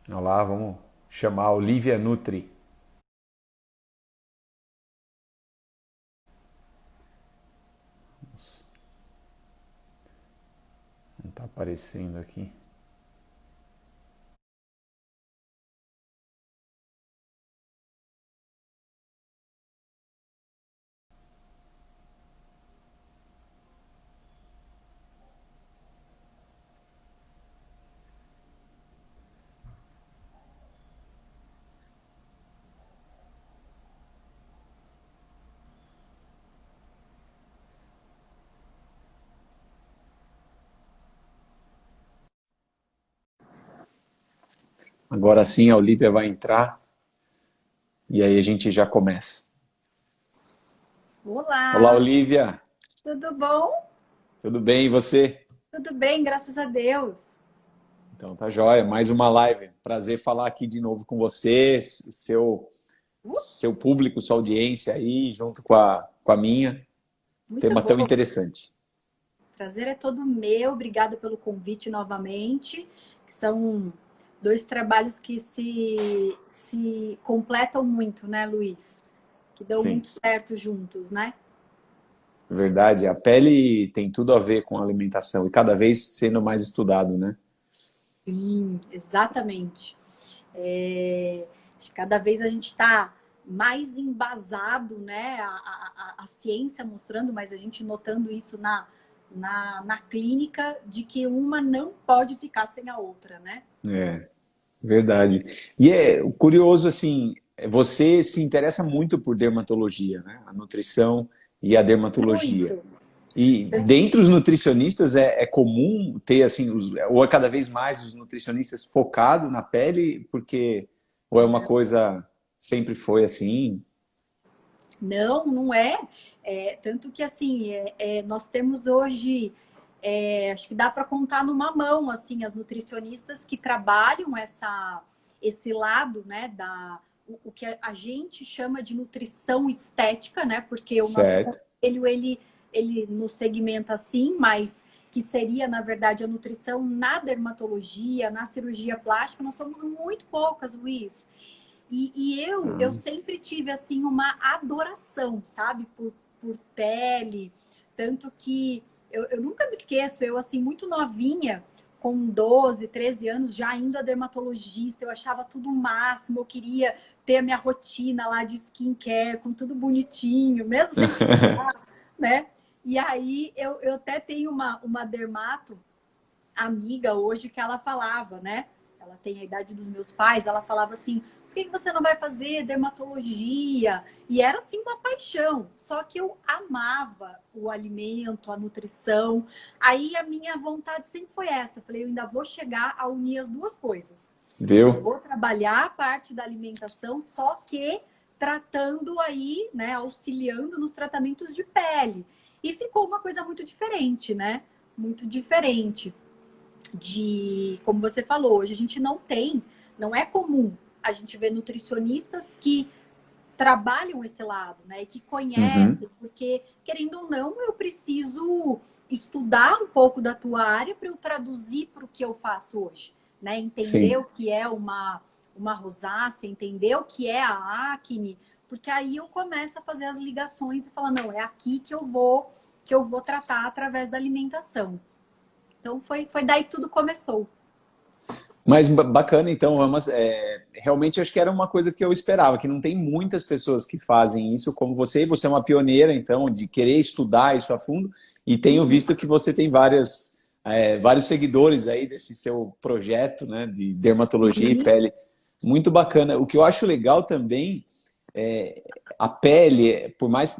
Olá, vamos chamar a Olivia Nutri. Não está aparecendo aqui. Agora sim a Olivia vai entrar e aí a gente já começa. Olá, Olá, Olivia. tudo bom? Tudo bem e você? Tudo bem, graças a Deus. Então tá joia, mais uma live. Prazer falar aqui de novo com você, Uh, seu público, sua audiência aí, junto com a minha. Muito Tema tão bom. interessante. Prazer é todo meu. Obrigada pelo convite novamente. Que são dois trabalhos que se completam muito, né, Luiz? Que dão muito Sim, certo juntos, né? verdade. A pele tem tudo a ver com a alimentação e cada vez sendo mais estudado, né? Sim, exatamente. Acho que cada vez a gente está mais embasado, né? A ciência mostrando, mas a gente notando isso na clínica, de que uma não pode ficar sem a outra, né? É. Verdade. E é curioso, assim, você se interessa muito por dermatologia, né? A nutrição e a dermatologia. Muito. E Você- dentre os nutricionistas é comum ter, assim, ou é cada vez mais os nutricionistas focados na pele, porque, ou é uma coisa, sempre foi assim? Não, não é. Tanto que assim, nós temos hoje, acho que dá para contar numa mão, assim, as nutricionistas que trabalham esse lado, né, o que a gente chama de nutrição estética, né, porque o nosso Certo. conselho, ele nos segmenta assim, mas que seria, na verdade, a nutrição na dermatologia, na cirurgia plástica, nós somos muito poucas, Luiz. E eu Ah, sempre tive, assim, uma adoração, sabe? Por pele. Tanto que eu nunca me esqueço, eu, assim, muito novinha, com 12, 13 anos, já indo a dermatologista, eu achava tudo o máximo, eu queria ter a minha rotina lá de skincare, com tudo bonitinho, mesmo sem precisar, né? E aí eu até tenho uma dermato amiga hoje que ela falava, né? Ela tem a idade dos meus pais, ela falava assim: por que você não vai fazer dermatologia? E era assim uma paixão. Só que eu amava o alimento, a nutrição. Aí a minha vontade sempre foi essa. Eu falei, eu ainda vou chegar a unir as duas coisas. Eu viu? vou trabalhar a parte da alimentação, só que tratando aí, né, auxiliando nos tratamentos de pele. E ficou uma coisa muito diferente, né? Muito diferente como você falou, hoje a gente não tem, não é comum a gente ver nutricionistas que trabalham esse lado, né? E que Uhum. conhecem, porque, querendo ou não, eu preciso estudar um pouco da tua área para eu traduzir para o que eu faço hoje, né? Entender o Sim. que é uma rosácea, entender o que é a acne, porque aí eu começo a fazer as ligações e falar, não, é aqui que eu vou tratar através da alimentação. Então foi daí que tudo começou. Mas bacana, então, realmente acho que era uma coisa que eu esperava, que não tem muitas pessoas que fazem isso como você, e você é uma pioneira, então, de querer estudar isso a fundo, e tenho Uhum. visto que você tem vários seguidores aí desse seu projeto, né, de dermatologia e Sim, pele. Muito bacana. O que eu acho legal também é a pele, por mais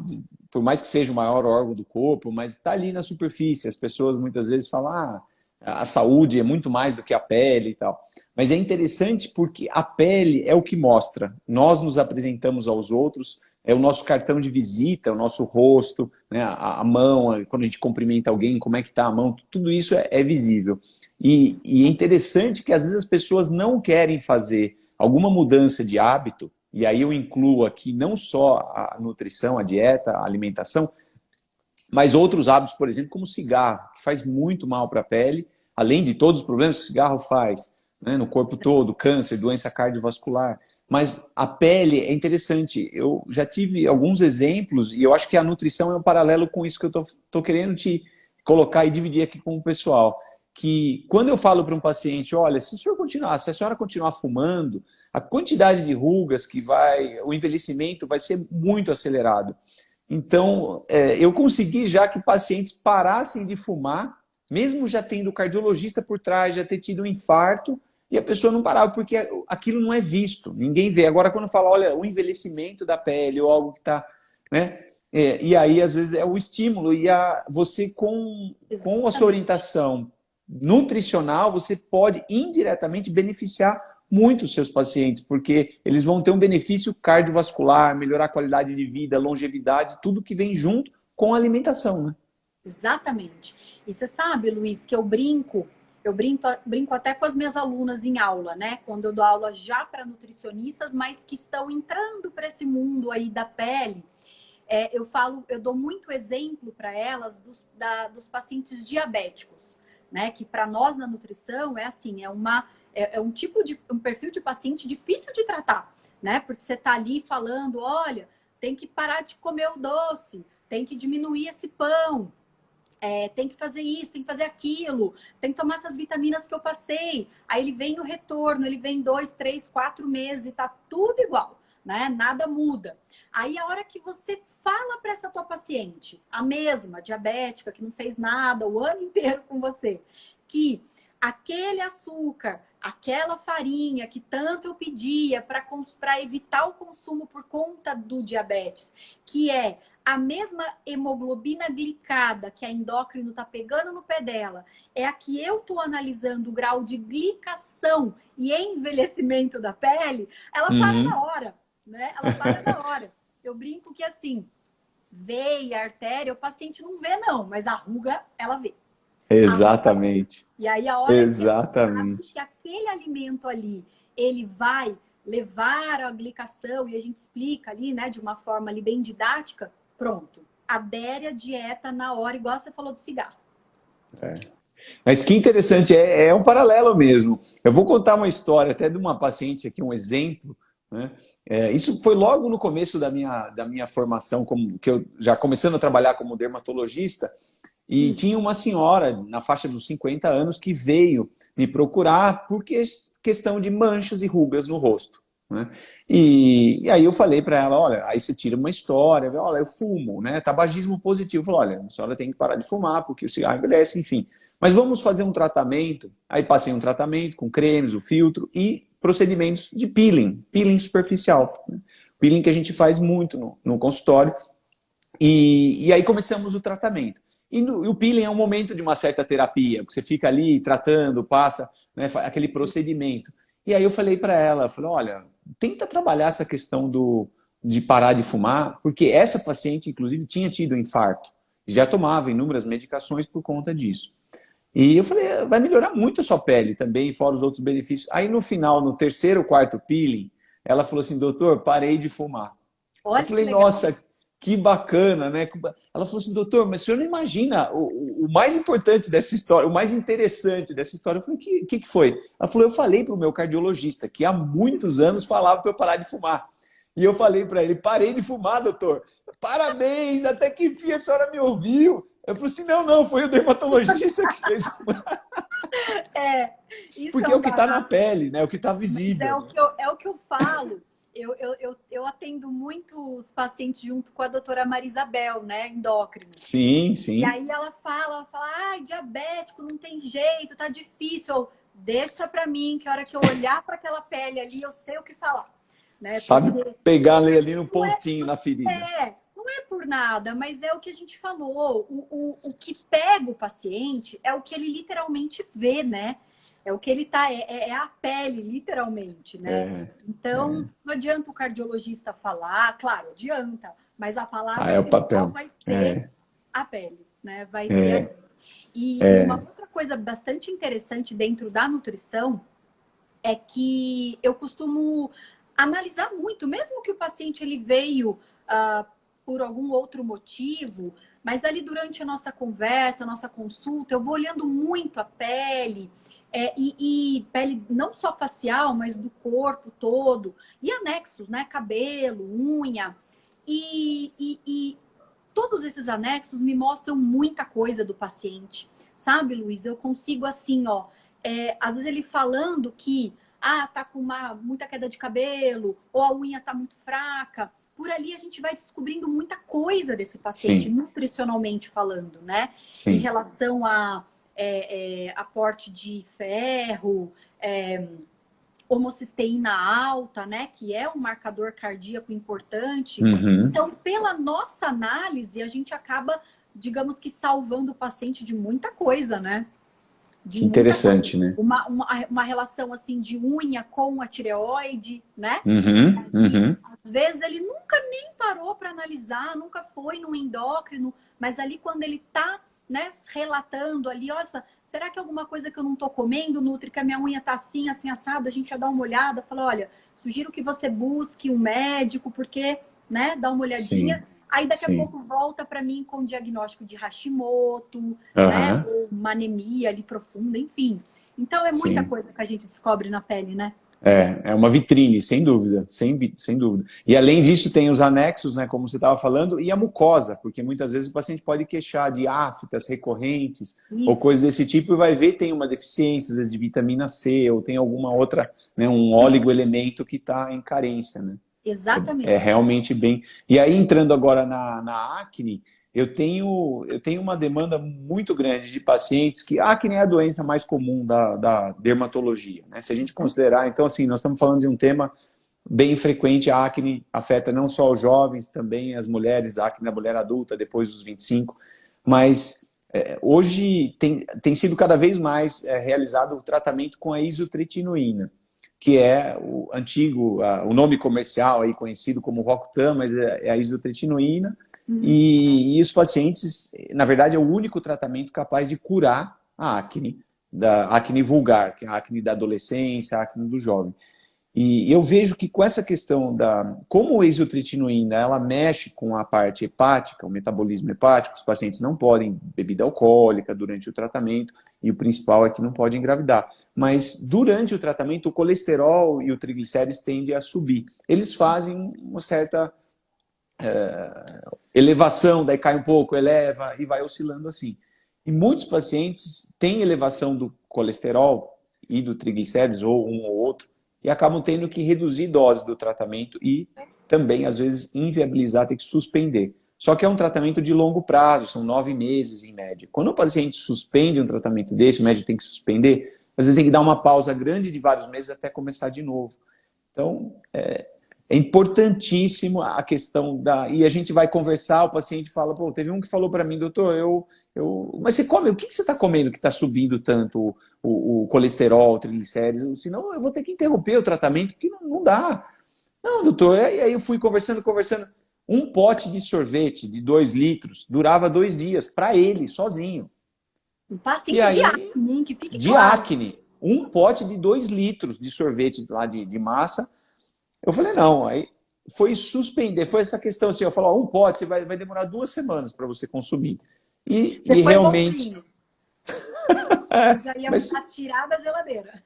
que seja o maior órgão do corpo, mas está ali na superfície. As pessoas muitas vezes falam, a saúde é muito mais do que a pele e tal. Mas é interessante porque a pele é o que mostra. Nós nos apresentamos aos outros, é o nosso cartão de visita, o nosso rosto, né, a mão, quando a gente cumprimenta alguém, como é que está a mão, tudo isso é visível. E é interessante que às vezes as pessoas não querem fazer alguma mudança de hábito, e aí eu incluo aqui não só a nutrição, a dieta, a alimentação, mas outros hábitos, por exemplo, como cigarro, que faz muito mal para a pele, além de todos os problemas que o cigarro faz. né, no corpo todo, câncer, doença cardiovascular. Mas a pele é interessante. Eu já tive alguns exemplos e eu acho que a nutrição é um paralelo com isso que eu tô querendo te colocar e dividir aqui com o pessoal. Que quando eu falo para um paciente, olha, se o senhor continuar, se a senhora continuar fumando, a quantidade de rugas que vai, o envelhecimento vai ser muito acelerado. Então, eu consegui já que pacientes parassem de fumar, mesmo já tendo cardiologista por trás, já ter tido um infarto, e a pessoa não parava, porque aquilo não é visto, ninguém vê. Agora, quando fala, olha, o envelhecimento da pele, ou algo que está, né? E aí, às vezes, é o estímulo, e você, com a sua Exatamente. orientação nutricional, você pode indiretamente beneficiar muito os seus pacientes, porque eles vão ter um benefício cardiovascular, melhorar a qualidade de vida, longevidade, tudo que vem junto com a alimentação, né? Exatamente. E você sabe, Luiz, que eu brinco até com as minhas alunas em aula, né? Quando eu dou aula já para nutricionistas, mas que estão entrando para esse mundo aí da pele. Eu dou muito exemplo para elas dos pacientes diabéticos, né? Que para nós na nutrição é assim, um perfil de paciente difícil de tratar, né? Porque você tá ali falando, olha, tem que parar de comer o doce, tem que diminuir esse pão, tem que fazer isso, tem que fazer aquilo, tem que tomar essas vitaminas que eu passei. Aí ele vem no retorno, ele vem 2, 3, 4 meses e tá tudo igual, né? Nada muda. Aí a hora que você fala para essa tua paciente, a mesma, diabética, que não fez nada o ano inteiro com você, que aquele açúcar, aquela farinha que tanto eu pedia para evitar o consumo por conta do diabetes, que é a mesma hemoglobina glicada que a endócrino tá pegando no pé dela, é a que eu tô analisando o grau de glicação e envelhecimento da pele, ela para Uhum. na hora, né? Ela para na hora. Eu brinco que assim, veia, artéria, o paciente não vê não, mas a ruga ela vê. A ruga vê. Exatamente. E aí a hora que ela sabe Exatamente. que aquele alimento ali, ele vai levar a glicação, e a gente explica ali, né, de uma forma ali bem didática, pronto. Adere à dieta na hora, igual você falou do cigarro. Mas que interessante, é um paralelo mesmo. Eu vou contar uma história até de uma paciente aqui, um exemplo, né? Isso foi logo no começo da minha formação, que eu já começando a trabalhar como dermatologista, e Hum. tinha uma senhora na faixa dos 50 anos que veio me procurar por questão de manchas e rugas no rosto, né? E aí eu falei para ela, olha, aí você tira uma história, olha, eu fumo, né? Tabagismo positivo. Eu falei, olha, a senhora tem que parar de fumar porque o cigarro envelhece, enfim. Mas vamos fazer um tratamento. Aí passei um tratamento com cremes, o filtro e procedimentos de peeling superficial, né? Peeling que a gente faz muito no consultório. E aí começamos o tratamento. E o peeling é um momento de uma certa terapia, porque você fica ali tratando, passa, né, aquele procedimento. E aí eu falei para ela, falei, olha, tenta trabalhar essa questão de parar de fumar, porque essa paciente, inclusive, tinha tido um infarto. Já tomava inúmeras medicações por conta disso. E eu falei, vai melhorar muito a sua pele também, fora os outros benefícios. Aí no final, no terceiro, quarto peeling, ela falou assim, doutor, parei de fumar. Eu Olha que falei, legal. nossa, que bacana, né? Ela falou assim, doutor, mas o senhor não imagina o mais importante dessa história, o mais interessante dessa história. Eu falei, o que foi? Ela falou, eu falei para o meu cardiologista, que há muitos anos falava para eu parar de fumar. E eu falei para ele, parei de fumar, doutor. Parabéns, até que enfim a senhora me ouviu. Eu falei assim, não, não, foi o dermatologista que fez. É, isso é Porque é um o que está na barato, pele, né? É o que está mas visível. Né? é o que eu falo. Eu atendo muitos pacientes junto com a doutora Marisabel, né, endócrino. Sim, E sim. aí ela fala, ai, diabético, não tem jeito, tá difícil. Deixa pra mim, que a hora que eu olhar para aquela pele ali, eu sei o que falar, né? Sabe Porque pegar ali no não é, pontinho, na ferida. não é por nada, mas é o que a gente falou. O que pega o paciente é o que ele literalmente vê, né? É o que ele tá, é a pele, literalmente, né? É, Então, não adianta o cardiologista falar, claro, adianta, mas a ah, palavra é o final papel. vai ser É, a pele, né? Vai ser é, ali. E uma é. outra coisa bastante interessante dentro da nutrição é que eu costumo analisar muito, mesmo que o paciente ele veio por algum outro motivo, mas ali durante a nossa conversa, a nossa consulta, eu vou olhando muito a pele, E pele não só facial, mas do corpo todo. E anexos, né? Cabelo, unha. E todos esses anexos me mostram muita coisa do paciente. Sabe, Luiz? Eu consigo assim, ó. Às vezes ele falando que tá com muita queda de cabelo, ou a unha tá muito fraca. Por ali a gente vai descobrindo muita coisa desse paciente, Sim, nutricionalmente falando, né? Em sim. relação a aporte de ferro, homocisteína alta, né? Que é um marcador cardíaco importante. Uhum. Então, pela nossa análise, a gente acaba, digamos que, salvando o paciente de muita coisa, né? De Que muita coisa. interessante, né? Uma relação assim de unha com a tireoide, né? Uhum, E uhum. às vezes ele nunca nem parou para analisar, nunca foi no endócrino, mas ali quando ele tá, né, relatando ali, olha, será que é alguma coisa que eu não tô comendo, Nutri, que a minha unha tá assim, assim, assada, a gente já dá uma olhada, fala, olha, sugiro que você busque um médico, porque, né, dá uma olhadinha. Sim, Aí daqui a sim. pouco volta para mim com diagnóstico de Hashimoto, né, Aham, ou uma anemia ali profunda, enfim. Então é muita sim. coisa que a gente descobre na pele, né? É uma vitrine, sem dúvida, sem dúvida. E além disso, tem os anexos, né, como você estava falando, e a mucosa, porque muitas vezes o paciente pode queixar de aftas recorrentes ou Isso. coisas desse tipo e vai ver tem uma deficiência, às vezes de vitamina C ou tem alguma outra, né, um oligoelemento que está em carência, né? É Exatamente. realmente bem. E aí, entrando agora na acne, eu tenho uma demanda muito grande de pacientes que a acne é a doença mais comum da dermatologia, né? Se a gente considerar, então, assim, nós estamos falando de um tema bem frequente, a acne afeta não só os jovens, também as mulheres, a acne da mulher adulta, depois dos 25, mas hoje tem sido cada vez mais realizado o tratamento com a isotretinoína, que é o antigo, o nome comercial aí conhecido como Rocutan, mas é a isotretinoína, Uhum. e os pacientes, na verdade, é o único tratamento capaz de curar a acne, da acne vulgar, que é a acne da adolescência, a acne do jovem. E eu vejo que com essa questão como a isotretinoína, ela mexe com a parte hepática, o metabolismo hepático, os pacientes não podem bebida alcoólica durante o tratamento, e o principal é que não pode engravidar. Mas durante o tratamento, o colesterol e o triglicérides tendem a subir. Eles fazem uma certa elevação, daí cai um pouco, eleva e vai oscilando assim. E muitos pacientes têm elevação do colesterol e do triglicérides, ou um ou outro, e acabam tendo que reduzir dose do tratamento e também, às vezes, inviabilizar, ter que suspender. Só que é um tratamento de longo prazo, são 9 meses em média. Quando o paciente suspende um tratamento desse, o médico tem que suspender, às vezes tem que dar uma pausa grande de vários meses até começar de novo. Então, é importantíssimo a questão da. E a gente vai conversar, o paciente fala, pô, teve um que falou para mim, doutor, mas você come, o que você está comendo que está subindo tanto o colesterol, o triglicérides? Senão eu vou ter que interromper o tratamento, porque não dá. Não, doutor, e aí eu fui conversando. Um pote de sorvete de 2 litros durava 2 dias, para ele, sozinho. Um E paciente de aí, acne, hein, que fique de claro. acne, um pote de 2 litros de sorvete lá de massa, eu falei, não, aí foi suspender, foi essa questão assim, eu falo, ó, um pote, você vai demorar 2 semanas para você consumir. E Depois realmente, bonzinho. é, Já ia mas, tirar da geladeira.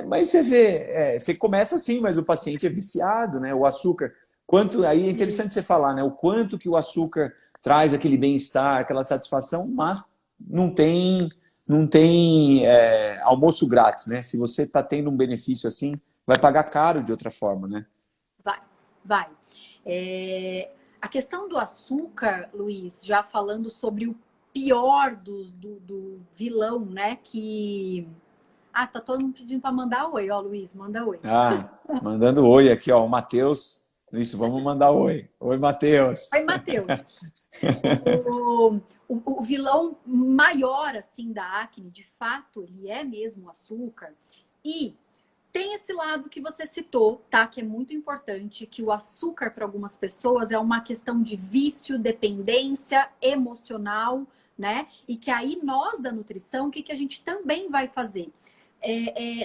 mas você vê, você começa assim, mas o paciente é viciado, né? O açúcar, quanto, aí é interessante você falar, né? O quanto que o açúcar traz aquele bem-estar, aquela satisfação, mas não tem, não tem almoço grátis, né? Se você está tendo um benefício assim, vai pagar caro de outra forma, né? Vai, vai. A questão do açúcar, Luiz, já falando sobre o pior do vilão, né? Que. Ah, tá todo mundo pedindo para mandar oi, ó, Luiz, manda oi. Ah, mandando oi aqui, ó. O Matheus. Isso, vamos mandar oi. Oi, Matheus. Oi, Matheus. O vilão maior, assim, da acne, de fato, ele é mesmo o açúcar. E tem esse lado que você citou, tá? Que é muito importante, que o açúcar para algumas pessoas é uma questão de vício, dependência emocional, né? E que aí nós da nutrição, o que a gente também vai fazer?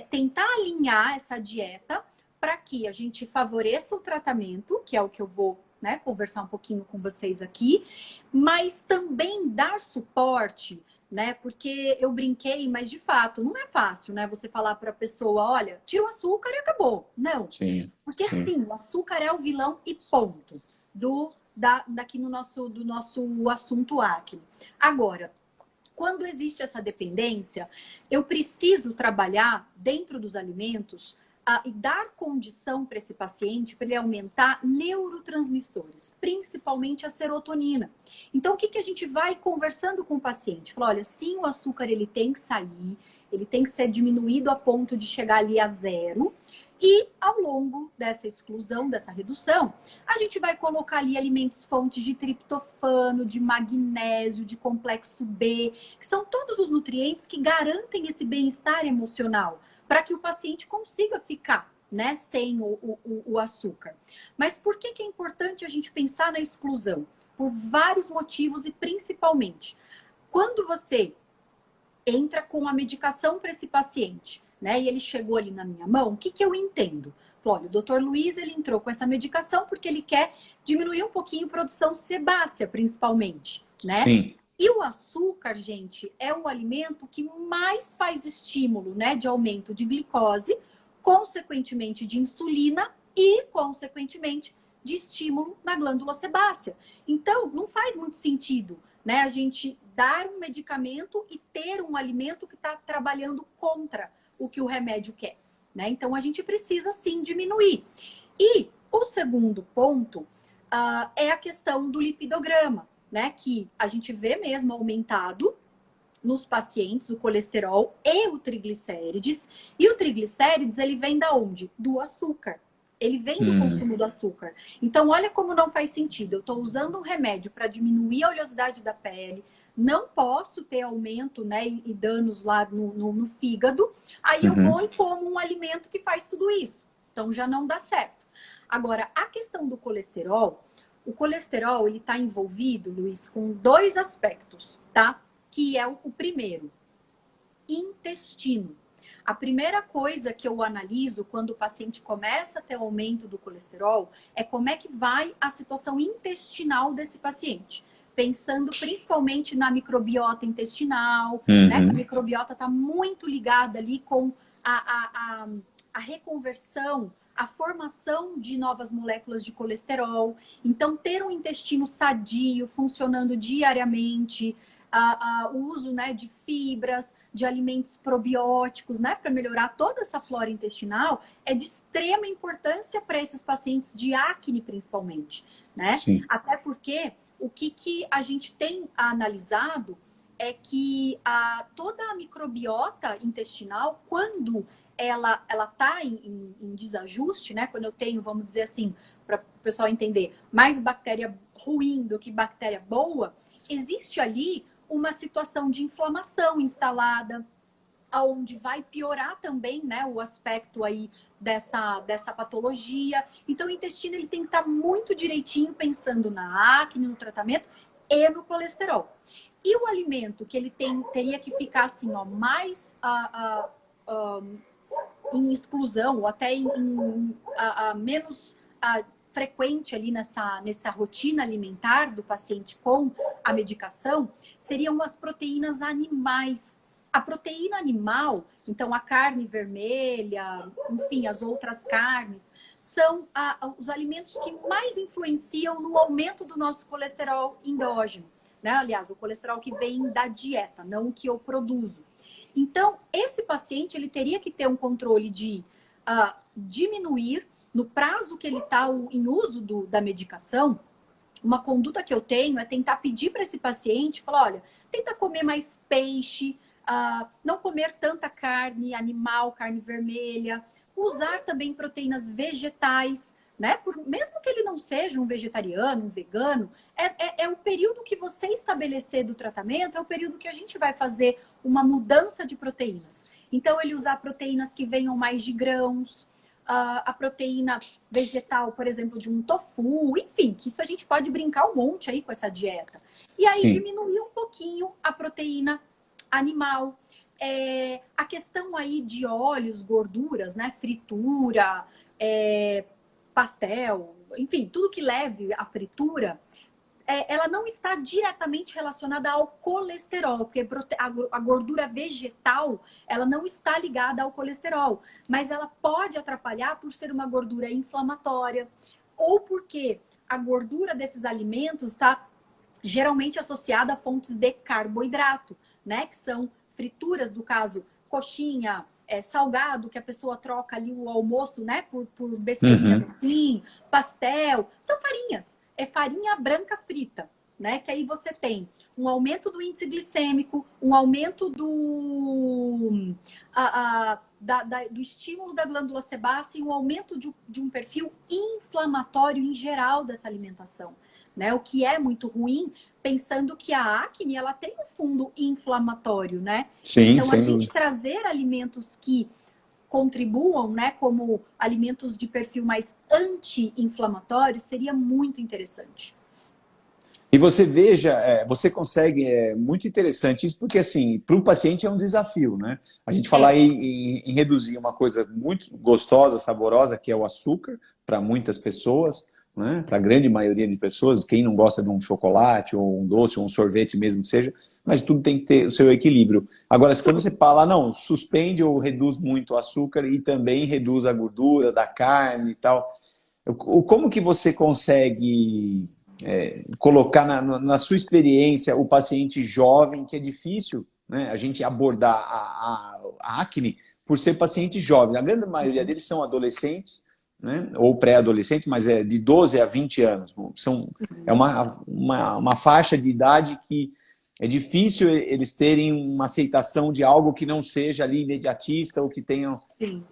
Tentar alinhar essa dieta para que a gente favoreça o tratamento, que é o que eu vou, né, conversar um pouquinho com vocês aqui, mas também dar suporte né? Porque eu brinquei, mas de fato não é fácil, né? Você falar para a pessoa, olha, tira o açúcar e acabou. Não. Sim, Porque sim. sim, o açúcar é o vilão e ponto. Daqui no do nosso assunto acne. Agora, quando existe essa dependência, eu preciso trabalhar dentro dos alimentos e dar condição para esse paciente para ele aumentar neurotransmissores, principalmente a serotonina. Então, o que a gente vai conversando com o paciente? Fala, olha, sim, o açúcar ele tem que sair, ele tem que ser diminuído a ponto de chegar ali a zero. E ao longo dessa exclusão, dessa redução, a gente vai colocar ali alimentos fontes de triptofano, de magnésio, de complexo B, que são todos os nutrientes que garantem esse bem-estar emocional, para que o paciente consiga ficar, né, sem o açúcar. Mas por que é importante a gente pensar na exclusão? Por vários motivos e principalmente, quando você entra com a medicação para esse paciente, né? E ele chegou ali na minha mão, o que eu entendo? Olha, o doutor Luiz, ele entrou com essa medicação porque ele quer diminuir um pouquinho a produção sebácea, principalmente, né? Sim. E o açúcar, gente, é o alimento que mais faz estímulo, né, de aumento de glicose, consequentemente de insulina e, consequentemente, de estímulo na glândula sebácea. Então, não faz muito sentido, né, a gente dar um medicamento e ter um alimento que está trabalhando contra o que o remédio quer, né? Então, a gente precisa, sim, diminuir. E o segundo ponto é a questão do lipidograma, né? Que a gente vê mesmo aumentado nos pacientes o colesterol e o triglicérides. E o triglicérides, ele vem da onde? Do açúcar. Ele vem do consumo do açúcar. Então, olha como não faz sentido. Eu estou usando um remédio para diminuir a oleosidade da pele, não posso ter aumento, né, e danos lá no fígado. Aí eu vou e como um alimento que faz tudo isso. Então, já não dá certo. Agora, a questão do colesterol, o colesterol, ele está envolvido, Luiz, com dois aspectos, tá? Que é o primeiro, intestino. A primeira coisa que eu analiso quando o paciente começa a ter um aumento do colesterol é como é que vai a situação intestinal desse paciente. Pensando principalmente na microbiota intestinal, né? Que a microbiota está muito ligada ali com a reconversão, a formação de novas moléculas de colesterol. Então, ter um intestino sadio, funcionando diariamente, o uso, né, de fibras, de alimentos probióticos, né, para melhorar toda essa flora intestinal, é de extrema importância para esses pacientes de acne, principalmente, né? Sim. Até porque o que a gente tem analisado é que toda a microbiota intestinal, quando ela está em desajuste, né? Quando eu tenho, vamos dizer assim, para o pessoal entender, mais bactéria ruim do que bactéria boa, existe ali uma situação de inflamação instalada, aonde vai piorar também, né, o aspecto aí dessa patologia. Então, o intestino ele tem que estar muito direitinho pensando na acne, no tratamento e no colesterol. E o alimento que ele teria que ficar assim, ó, mais em exclusão ou até menos frequente ali nessa rotina alimentar do paciente com a medicação, seriam as proteínas animais. A proteína animal, então a carne vermelha, enfim, as outras carnes, são os alimentos que mais influenciam no aumento do nosso colesterol endógeno, né? Aliás, o colesterol que vem da dieta, não o que eu produzo. Então, esse paciente ele teria que ter um controle de diminuir, no prazo que ele está em uso da medicação. Uma conduta que eu tenho é tentar pedir para esse paciente, falar, olha, tenta comer mais peixe, não comer tanta carne animal, carne vermelha, usar também proteínas vegetais, né? Mesmo que ele não seja um vegetariano, um vegano, é o período que você estabelecer do tratamento, é o período que a gente vai fazer uma mudança de proteínas. Então, ele usar proteínas que venham mais de grãos, a proteína vegetal, por exemplo, de um tofu, enfim, que isso a gente pode brincar um monte aí com essa dieta. E aí, diminuir um pouquinho a proteína animal. A questão aí de óleos, gorduras, né? Fritura, pastel, enfim, tudo que leve à fritura, ela não está diretamente relacionada ao colesterol, porque a gordura vegetal, ela não está ligada ao colesterol, mas ela pode atrapalhar por ser uma gordura inflamatória, ou porque a gordura desses alimentos está geralmente associada a fontes de carboidrato, né? Que são frituras, do caso, coxinha, salgado, que a pessoa troca ali o almoço, né? Por besteirinhas assim, pastel. São farinhas. É farinha branca frita, né? Que aí você tem um aumento do índice glicêmico, um aumento do estímulo da glândula sebácea e um aumento de um perfil inflamatório em geral dessa alimentação. Né? O que é muito ruim, pensando que a acne ela tem um fundo inflamatório, né? Sim, então, a sem gente dúvida. trazer alimentos que contribuam, né, como alimentos de perfil mais anti-inflamatório, seria muito interessante. E você veja, você consegue, muito interessante isso, porque assim, para o paciente é um desafio, né? A gente falar em reduzir uma coisa muito gostosa, saborosa, que é o açúcar, para muitas pessoas, né? Para a grande maioria de pessoas, quem não gosta de um chocolate, ou um doce, ou um sorvete mesmo que seja, mas tudo tem que ter o seu equilíbrio. Agora, quando você fala, não, suspende ou reduz muito o açúcar e também reduz a gordura da carne e tal, como que você consegue colocar na sua experiência o paciente jovem, que é difícil, né, a gente abordar a acne por ser paciente jovem. A grande maioria deles são adolescentes, né, ou pré-adolescentes, mas é de 12 a 20 anos. É uma faixa de idade que é difícil eles terem uma aceitação de algo que não seja ali imediatista ou que tenham... Sim.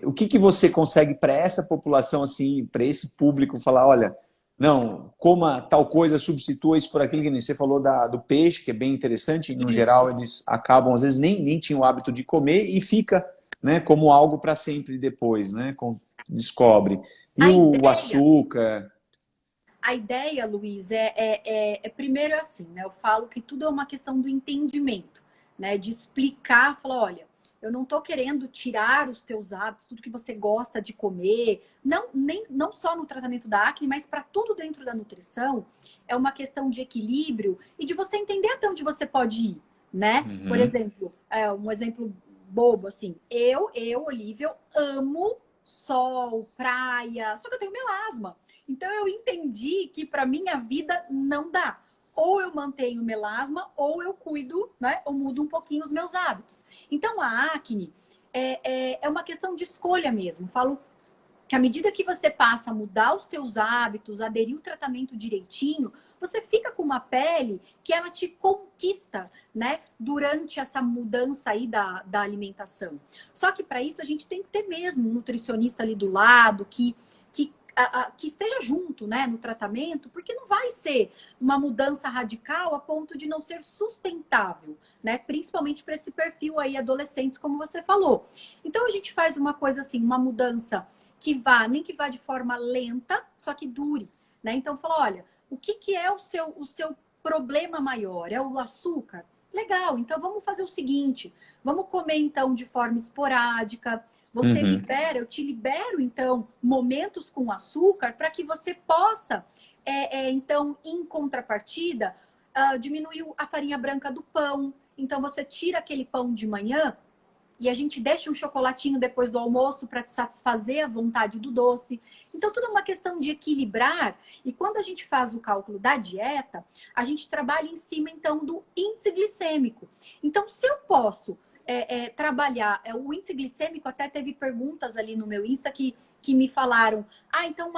O que você consegue para essa população, assim, para esse público, falar, olha, não, coma tal coisa, substitua isso por aquilo que nem você falou do peixe, que é bem interessante. No Isso. geral, eles acabam, às vezes, nem tinham o hábito de comer e fica, né, como algo para sempre depois, né? Descobre. E A o ideia, açúcar. a ideia, Luiz, primeiro assim, né? Eu falo que tudo é uma questão do entendimento, né? De explicar, falar, olha, eu não tô querendo tirar os teus hábitos, tudo que você gosta de comer, não só no tratamento da acne, mas para tudo dentro da nutrição, é uma questão de equilíbrio e de você entender até onde você pode ir, né? Por Uhum. exemplo, um exemplo bobo, assim, Olivia, eu amo sol, praia, só que eu tenho melasma. Então eu entendi que para minha vida não dá. Ou eu mantenho melasma, ou eu cuido, né? Ou mudo um pouquinho os meus hábitos. Então a acne é uma questão de escolha mesmo. Falo que à medida que você passa a mudar os teus hábitos, aderir o tratamento direitinho, você fica com uma pele que ela te conquista, né? Durante essa mudança aí da alimentação. Só que para isso a gente tem que ter mesmo um nutricionista ali do lado que esteja junto, né, no tratamento, porque não vai ser uma mudança radical a ponto de não ser sustentável, né, principalmente para esse perfil aí adolescentes, como você falou. Então a gente faz uma coisa assim, uma mudança nem que vá de forma lenta, só que dure, né? Então fala, olha, o que é o seu problema maior? É o açúcar? Legal, então vamos fazer o seguinte, vamos comer então de forma esporádica, você Uhum. libera, eu te libero, então, momentos com açúcar para que você possa, então, em contrapartida, diminuir a farinha branca do pão. Então, você tira aquele pão de manhã e a gente deixa um chocolatinho depois do almoço para te satisfazer a vontade do doce. Então, tudo é uma questão de equilibrar. E quando a gente faz o cálculo da dieta, a gente trabalha em cima, então, do índice glicêmico. Então, se eu posso trabalhar o índice glicêmico, até teve perguntas ali no meu Insta que me falaram, então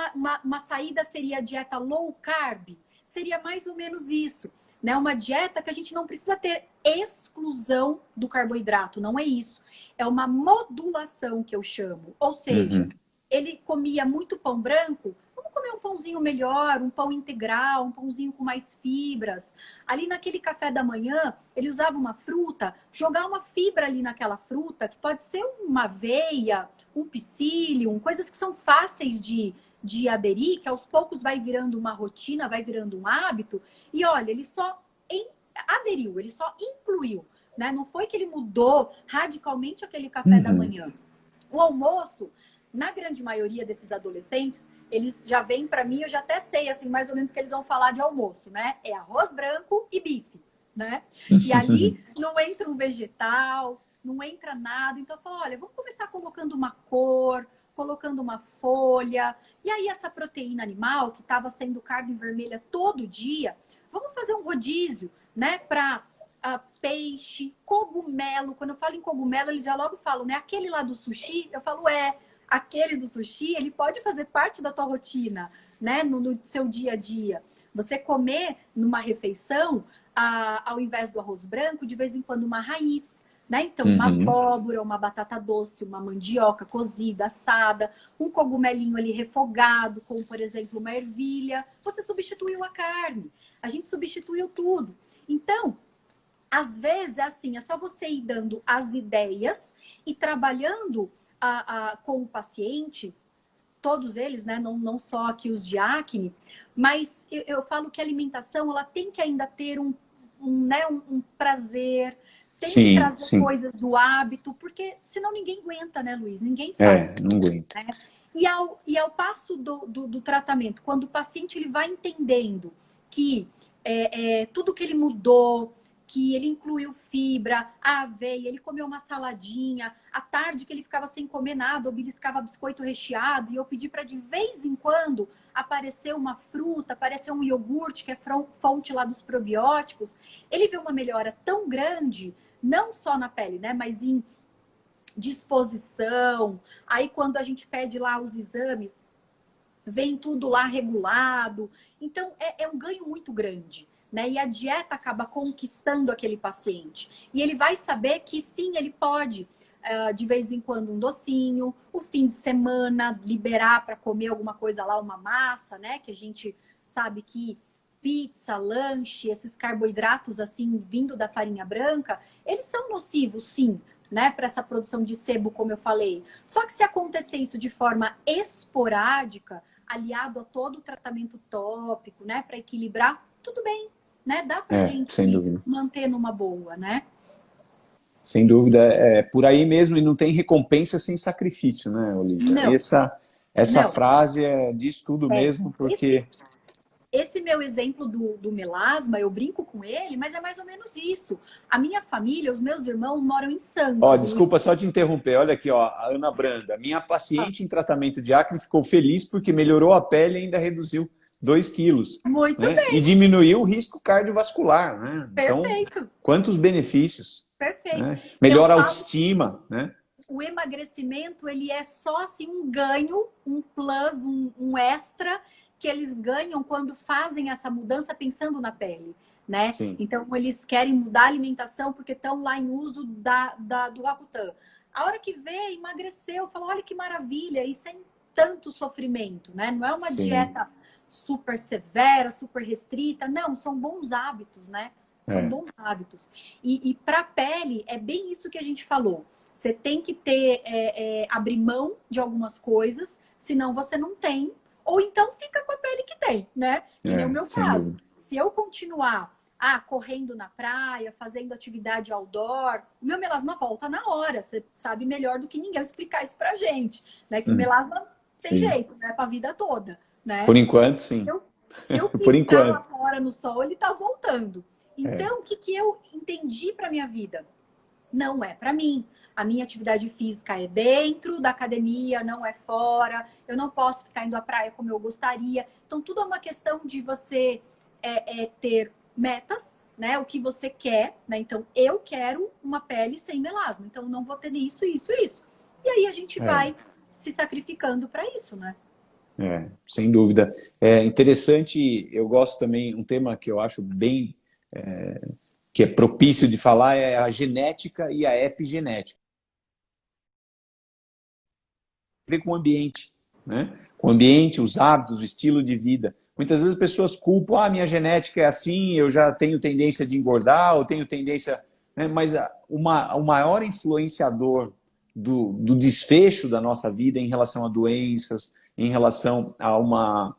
uma saída seria a dieta low carb? Seria mais ou menos isso, né? Uma dieta que a gente não precisa ter exclusão do carboidrato, não é isso. É uma modulação que eu chamo. Ou seja, Uhum. ele comia muito pão branco, vamos comer um pãozinho melhor, um pão integral, um pãozinho com mais fibras. Ali naquele café da manhã, ele usava uma fruta, jogar uma fibra ali naquela fruta, que pode ser uma aveia, um psyllium, coisas que são fáceis de aderir, que aos poucos vai virando uma rotina, vai virando um hábito. E olha, ele só aderiu, ele só incluiu, né? Não foi que ele mudou radicalmente aquele café da Uhum. manhã. O almoço, Na grande maioria desses adolescentes, eles já vêm para mim, eu já até sei, assim, mais ou menos o que eles vão falar de almoço, né? É arroz branco e bife, né? E ali não entra um vegetal, não entra nada. Então eu falo, olha, vamos começar colocando uma cor, colocando uma folha. E aí essa proteína animal, que estava sendo carne vermelha todo dia, vamos fazer um rodízio, né? Para peixe, cogumelo. Quando eu falo em cogumelo, eles já logo falam, né? Aquele lá do sushi, eu falo, aquele do sushi, ele pode fazer parte da tua rotina, né? No seu dia a dia. Você comer numa refeição, ao invés do arroz branco, de vez em quando uma raiz, né? Então, uma abóbora, uma batata doce, uma mandioca cozida, assada, um cogumelinho ali refogado, como, por exemplo, uma ervilha. Você substituiu a carne. A gente substituiu tudo. Então, às vezes, é assim, é só você ir dando as ideias e trabalhando com o paciente, todos eles, né? Não só aqui os de acne, mas eu falo que a alimentação, ela tem que ainda ter um prazer, tem que trazer coisas do hábito, porque senão ninguém aguenta, né, Luiz? Ninguém faz. Não aguenta. Né? E ao passo do tratamento, quando o paciente ele vai entendendo que tudo que ele mudou, que ele incluiu fibra, a aveia, ele comeu uma saladinha, à tarde que ele ficava sem comer nada, ou beliscava biscoito recheado, e eu pedi para de vez em quando aparecer uma fruta, aparecer um iogurte, que é fonte lá dos probióticos, ele vê uma melhora tão grande, não só na pele, né, mas em disposição. Aí quando a gente pede lá os exames, vem tudo lá regulado. Então, é um ganho muito grande. Né? E a dieta acaba conquistando aquele paciente. E ele vai saber que sim, ele pode, de vez em quando, um docinho, o fim de semana, liberar para comer alguma coisa lá, uma massa, né? Que a gente sabe que pizza, lanche, esses carboidratos assim, vindo da farinha branca, eles são nocivos, sim, né? Para essa produção de sebo, como eu falei. Só que se acontecer isso de forma esporádica, aliado a todo o tratamento tópico, né? Para equilibrar, tudo bem, né? Dá pra gente manter numa boa, né? Sem dúvida, é por aí mesmo, e não tem recompensa sem sacrifício, né, Olivia? Não. Essa frase diz tudo mesmo, porque... Esse meu exemplo do melasma, eu brinco com ele, mas é mais ou menos isso. A minha família, os meus irmãos moram em Santos. Desculpa só te interromper. Olha aqui, a Ana Branda. Minha paciente em tratamento de acne ficou feliz porque melhorou a pele e ainda reduziu 2 quilos. Muito né? bem. E diminuiu o risco cardiovascular. Né? Perfeito. Então, quantos benefícios. Perfeito. Né? Melhora a autoestima. Né? O emagrecimento, ele é só assim um ganho, um plus, um extra que eles ganham quando fazem essa mudança pensando na pele, né? Sim. Então, eles querem mudar a alimentação porque estão lá em uso do Rakutan. A hora que vê, emagreceu, fala, olha que maravilha, e sem tanto sofrimento, né? Não é uma dieta super severa, super restrita, não, são bons hábitos, né? São bons hábitos. E para a pele, é bem isso que a gente falou. Você tem que abrir mão de algumas coisas, senão você não tem. Ou então fica com a pele que tem, né? Que nem o meu caso. Dúvida. Se eu continuar correndo na praia, fazendo atividade outdoor, o meu melasma volta na hora. Você sabe melhor do que ninguém explicar isso pra gente, né? Que o melasma tem jeito, né? Pra vida toda, né? Por enquanto, sim. Se eu ficar lá fora no sol, ele tá voltando. Então, o que eu entendi pra minha vida? Não é pra mim. A minha atividade física é dentro da academia, não é fora. Eu não posso ficar indo à praia como eu gostaria. Então, tudo é uma questão de você ter metas, né? O que você quer, né? Então, eu quero uma pele sem melasma. Então, não vou ter isso, isso, isso. E aí, a gente vai se sacrificando para isso, né? Sem dúvida. É interessante, eu gosto também, um tema que eu acho bem... que é propício de falar é a genética e a epigenética. Ver com o ambiente, né? Com o ambiente, os hábitos, o estilo de vida. Muitas vezes as pessoas culpam, minha genética é assim, eu já tenho tendência de engordar, ou tenho tendência... Né? Mas o maior influenciador do desfecho da nossa vida em relação a doenças, em relação a uma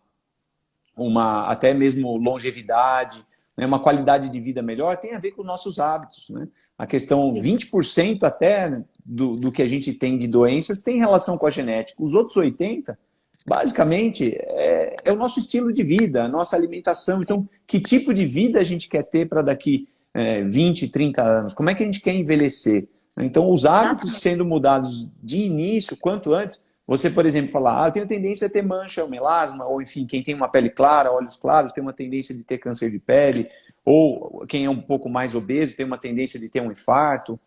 até mesmo longevidade, né? Uma qualidade de vida melhor, tem a ver com os nossos hábitos. Né? A questão 20% até do que a gente tem de doenças tem relação com a genética. Os outros 80, basicamente, é o nosso estilo de vida, a nossa alimentação. Então, que tipo de vida a gente quer ter para daqui 20, 30 anos? Como é que a gente quer envelhecer? Então, os hábitos sendo mudados de início, quanto antes, você, por exemplo, falar, eu tenho tendência a ter mancha, ou melasma, ou enfim, quem tem uma pele clara, olhos claros, tem uma tendência de ter câncer de pele, ou quem é um pouco mais obeso tem uma tendência de ter um infarto,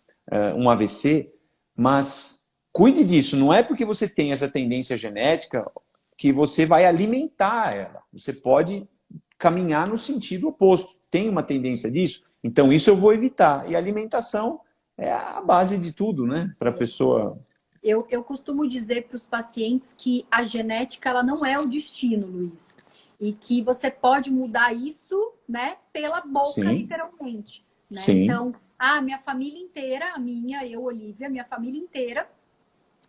um AVC, mas cuide disso, não é porque você tem essa tendência genética que você vai alimentar ela. Você pode caminhar no sentido oposto. Tem uma tendência disso? Então isso eu vou evitar. E a alimentação é a base de tudo, né? Para a pessoa... Eu costumo dizer para os pacientes que a genética ela não é o destino, Luiz. E que você pode mudar isso, né, pela boca, Sim. literalmente. Né? Sim. Então, minha família inteira, eu, Olivia, minha família inteira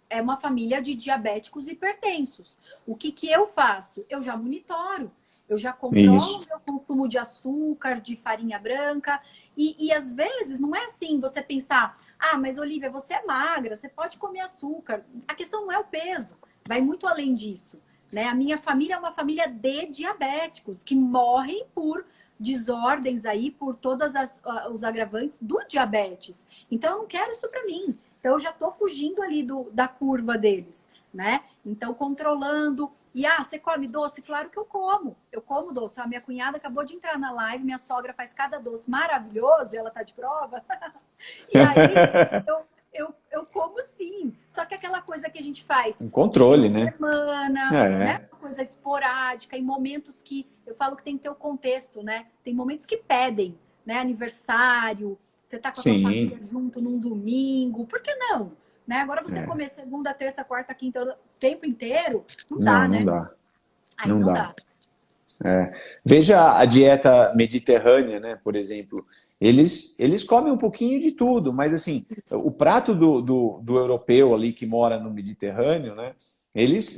é uma família de diabéticos e hipertensos. O que eu faço? Eu já monitoro. Eu já controlo o meu consumo de açúcar, de farinha branca. E às vezes não é assim você pensar, mas Olivia, você é magra, você pode comer açúcar. A questão não é o peso, vai muito além disso. Né? A minha família é uma família de diabéticos que morrem por desordens aí, por todos os agravantes do diabetes. Então eu não quero isso para mim. Então eu já estou fugindo ali da curva deles. Né? Então controlando... E, você come doce? Claro que eu como. Eu como doce. A minha cunhada acabou de entrar na live, minha sogra faz cada doce maravilhoso, e ela tá de prova. E aí, eu como sim. Só que aquela coisa que a gente faz... Um controle, né? Semana, né? Uma coisa esporádica, em momentos que... Eu falo que tem que ter o contexto, né? Tem momentos que pedem, né? Aniversário, você tá com a sua família junto num domingo. Por que não? Né? Agora você comer segunda, terça, quarta, quinta, o tempo inteiro, não dá, né? Não dá. Aí não dá. Veja a dieta mediterrânea, né? Por exemplo. Eles comem um pouquinho de tudo, mas assim, o prato do europeu ali que mora no Mediterrâneo, né?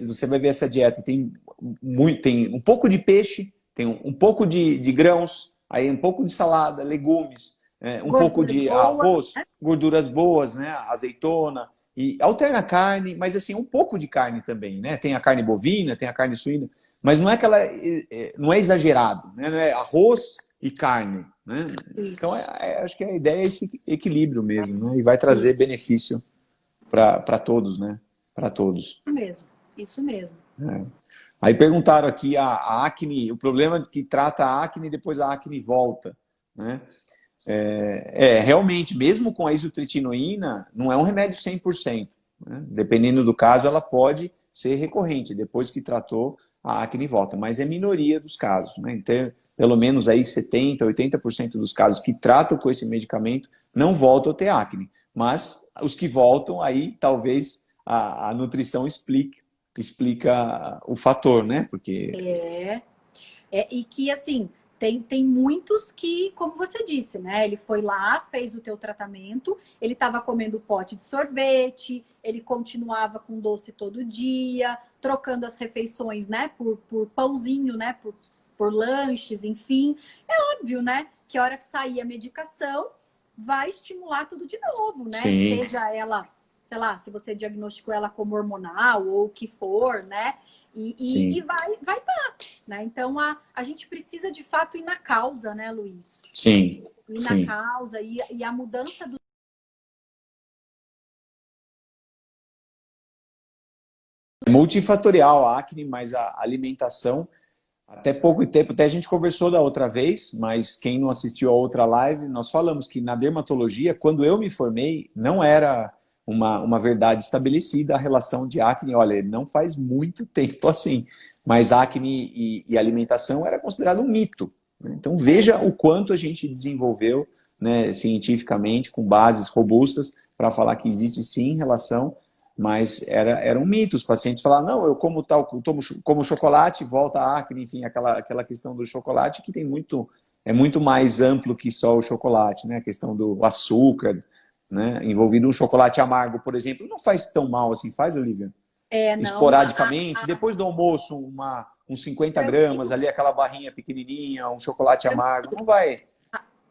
Você vai ver essa dieta, tem um pouco de peixe, tem um pouco de grãos, aí um pouco de salada, legumes, um pouco de arroz, gorduras boas, né? Azeitona, e alterna a carne, mas assim, um pouco de carne também, né? Tem a carne bovina, tem a carne suína, mas não é não é exagerado, né? Não é arroz e carne, né? Então, acho que a ideia é esse equilíbrio mesmo, né? E vai trazer benefício para todos, né? Para todos. Isso mesmo. Aí perguntaram aqui a acne, o problema de que trata a acne e depois a acne volta, né? Realmente, mesmo com a isotretinoína, não é um remédio 100%. Né? Dependendo do caso, ela pode ser recorrente. Depois que tratou, a acne volta. Mas é minoria dos casos. Né? Então, pelo menos aí 70%, 80% dos casos que tratam com esse medicamento não voltam a ter acne. Mas os que voltam, aí talvez a nutrição explica o fator, né? Porque... E que, assim... Tem muitos que, como você disse, né? Ele foi lá, fez o teu tratamento, ele estava comendo pote de sorvete, ele continuava com doce todo dia, trocando as refeições, né? Por pãozinho, né? Por lanches, enfim. É óbvio, né? Que a hora que sair a medicação, vai estimular tudo de novo, né? Sim. Seja ela, sei lá, se você diagnosticou ela como hormonal ou o que for, né? E vai dar, né? Então, a gente precisa, de fato, ir na causa, né, Luiz? Sim. Ir na causa e a mudança do... Multifatorial a acne, mas a alimentação, até pouco tempo, até a gente conversou da outra vez, mas quem não assistiu a outra live, nós falamos que na dermatologia, quando eu me formei, não era uma verdade estabelecida a relação de acne. Olha, não faz muito tempo assim, mas acne e alimentação era considerado um mito. Né? Então veja o quanto a gente desenvolveu, né, cientificamente, com bases robustas, para falar que existe sim relação, mas era um mito. Os pacientes falavam, não, eu como como chocolate, volta a acne, enfim, aquela questão do chocolate que é muito mais amplo que só o chocolate, né? A questão do açúcar, né? Envolvido um chocolate amargo, por exemplo, não faz tão mal assim, faz, Olivia? Não. Esporadicamente, depois do almoço, uns 50 gramas, ali aquela barrinha pequenininha, um chocolate amargo, não vai...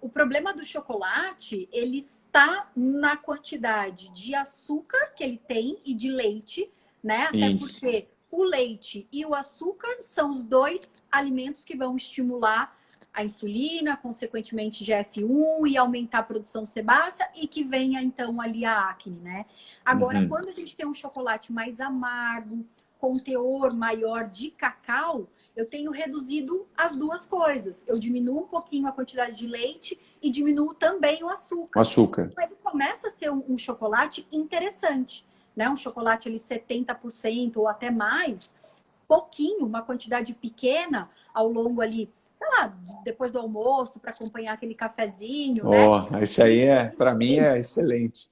O problema do chocolate, ele está na quantidade de açúcar que ele tem e de leite, né? Até Isso. porque o leite e o açúcar são os dois alimentos que vão estimular a insulina, consequentemente GF1 e aumentar a produção sebácea e que venha então ali a acne, né? Agora, quando a gente tem um chocolate mais amargo, com teor maior de cacau, eu tenho reduzido as duas coisas. Eu diminuo um pouquinho a quantidade de leite e diminuo também o açúcar. O açúcar. Então, ele começa a ser um chocolate interessante, né? Um chocolate ali 70% ou até mais, pouquinho, uma quantidade pequena ao longo ali, sei lá, depois do almoço, para acompanhar aquele cafezinho, né? Esse aí para mim é excelente.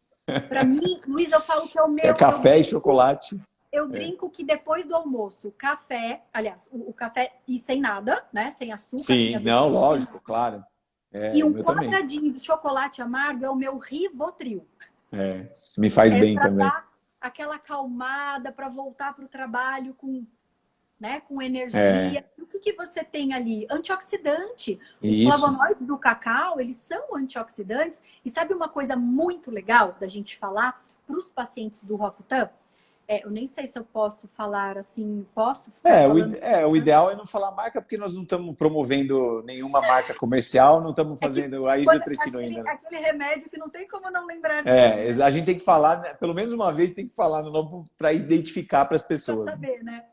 Para mim, Luiz, eu falo que é o meu. É café e chocolate. Eu brinco que depois do almoço, café, aliás, o café e sem nada, né? Sem açúcar, Sim, sem não, lógico, claro. E um meu também. quadradinho de chocolate amargo é o meu Rivotril. Me faz bem pra também. dar aquela acalmada, para voltar para o trabalho com, né, com energia. O que você tem ali? Antioxidante. Os flavonoides do cacau, eles são antioxidantes. E sabe uma coisa muito legal da gente falar para os pacientes do Roacutan? Eu nem sei se eu posso falar assim, posso? O ideal é não falar marca, porque nós não estamos promovendo nenhuma marca comercial, não estamos fazendo a isotretinoína. Aquele remédio que não tem como não lembrar dele, né? A gente tem que falar, né, pelo menos uma vez tem que falar no nome para identificar para as pessoas. Para saber, né?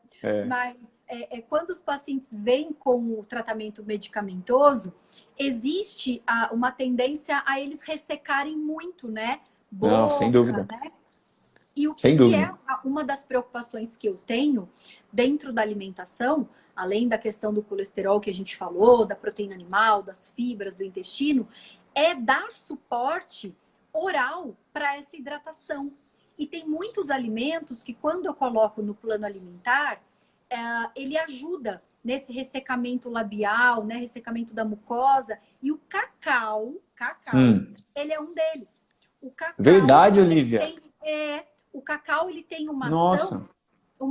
Mas quando os pacientes vêm com o tratamento medicamentoso, existe uma tendência a eles ressecarem muito, né? Boca, não, sem dúvida. Né? E o que é uma das preocupações que eu tenho dentro da alimentação, além da questão do colesterol que a gente falou, da proteína animal, das fibras do intestino, é dar suporte oral para essa hidratação. E tem muitos alimentos que, quando eu coloco no plano alimentar, ele ajuda nesse ressecamento labial, né, ressecamento da mucosa. E o cacau, ele é um deles. O cacau, verdade, Olivia. O cacau, ele tem uma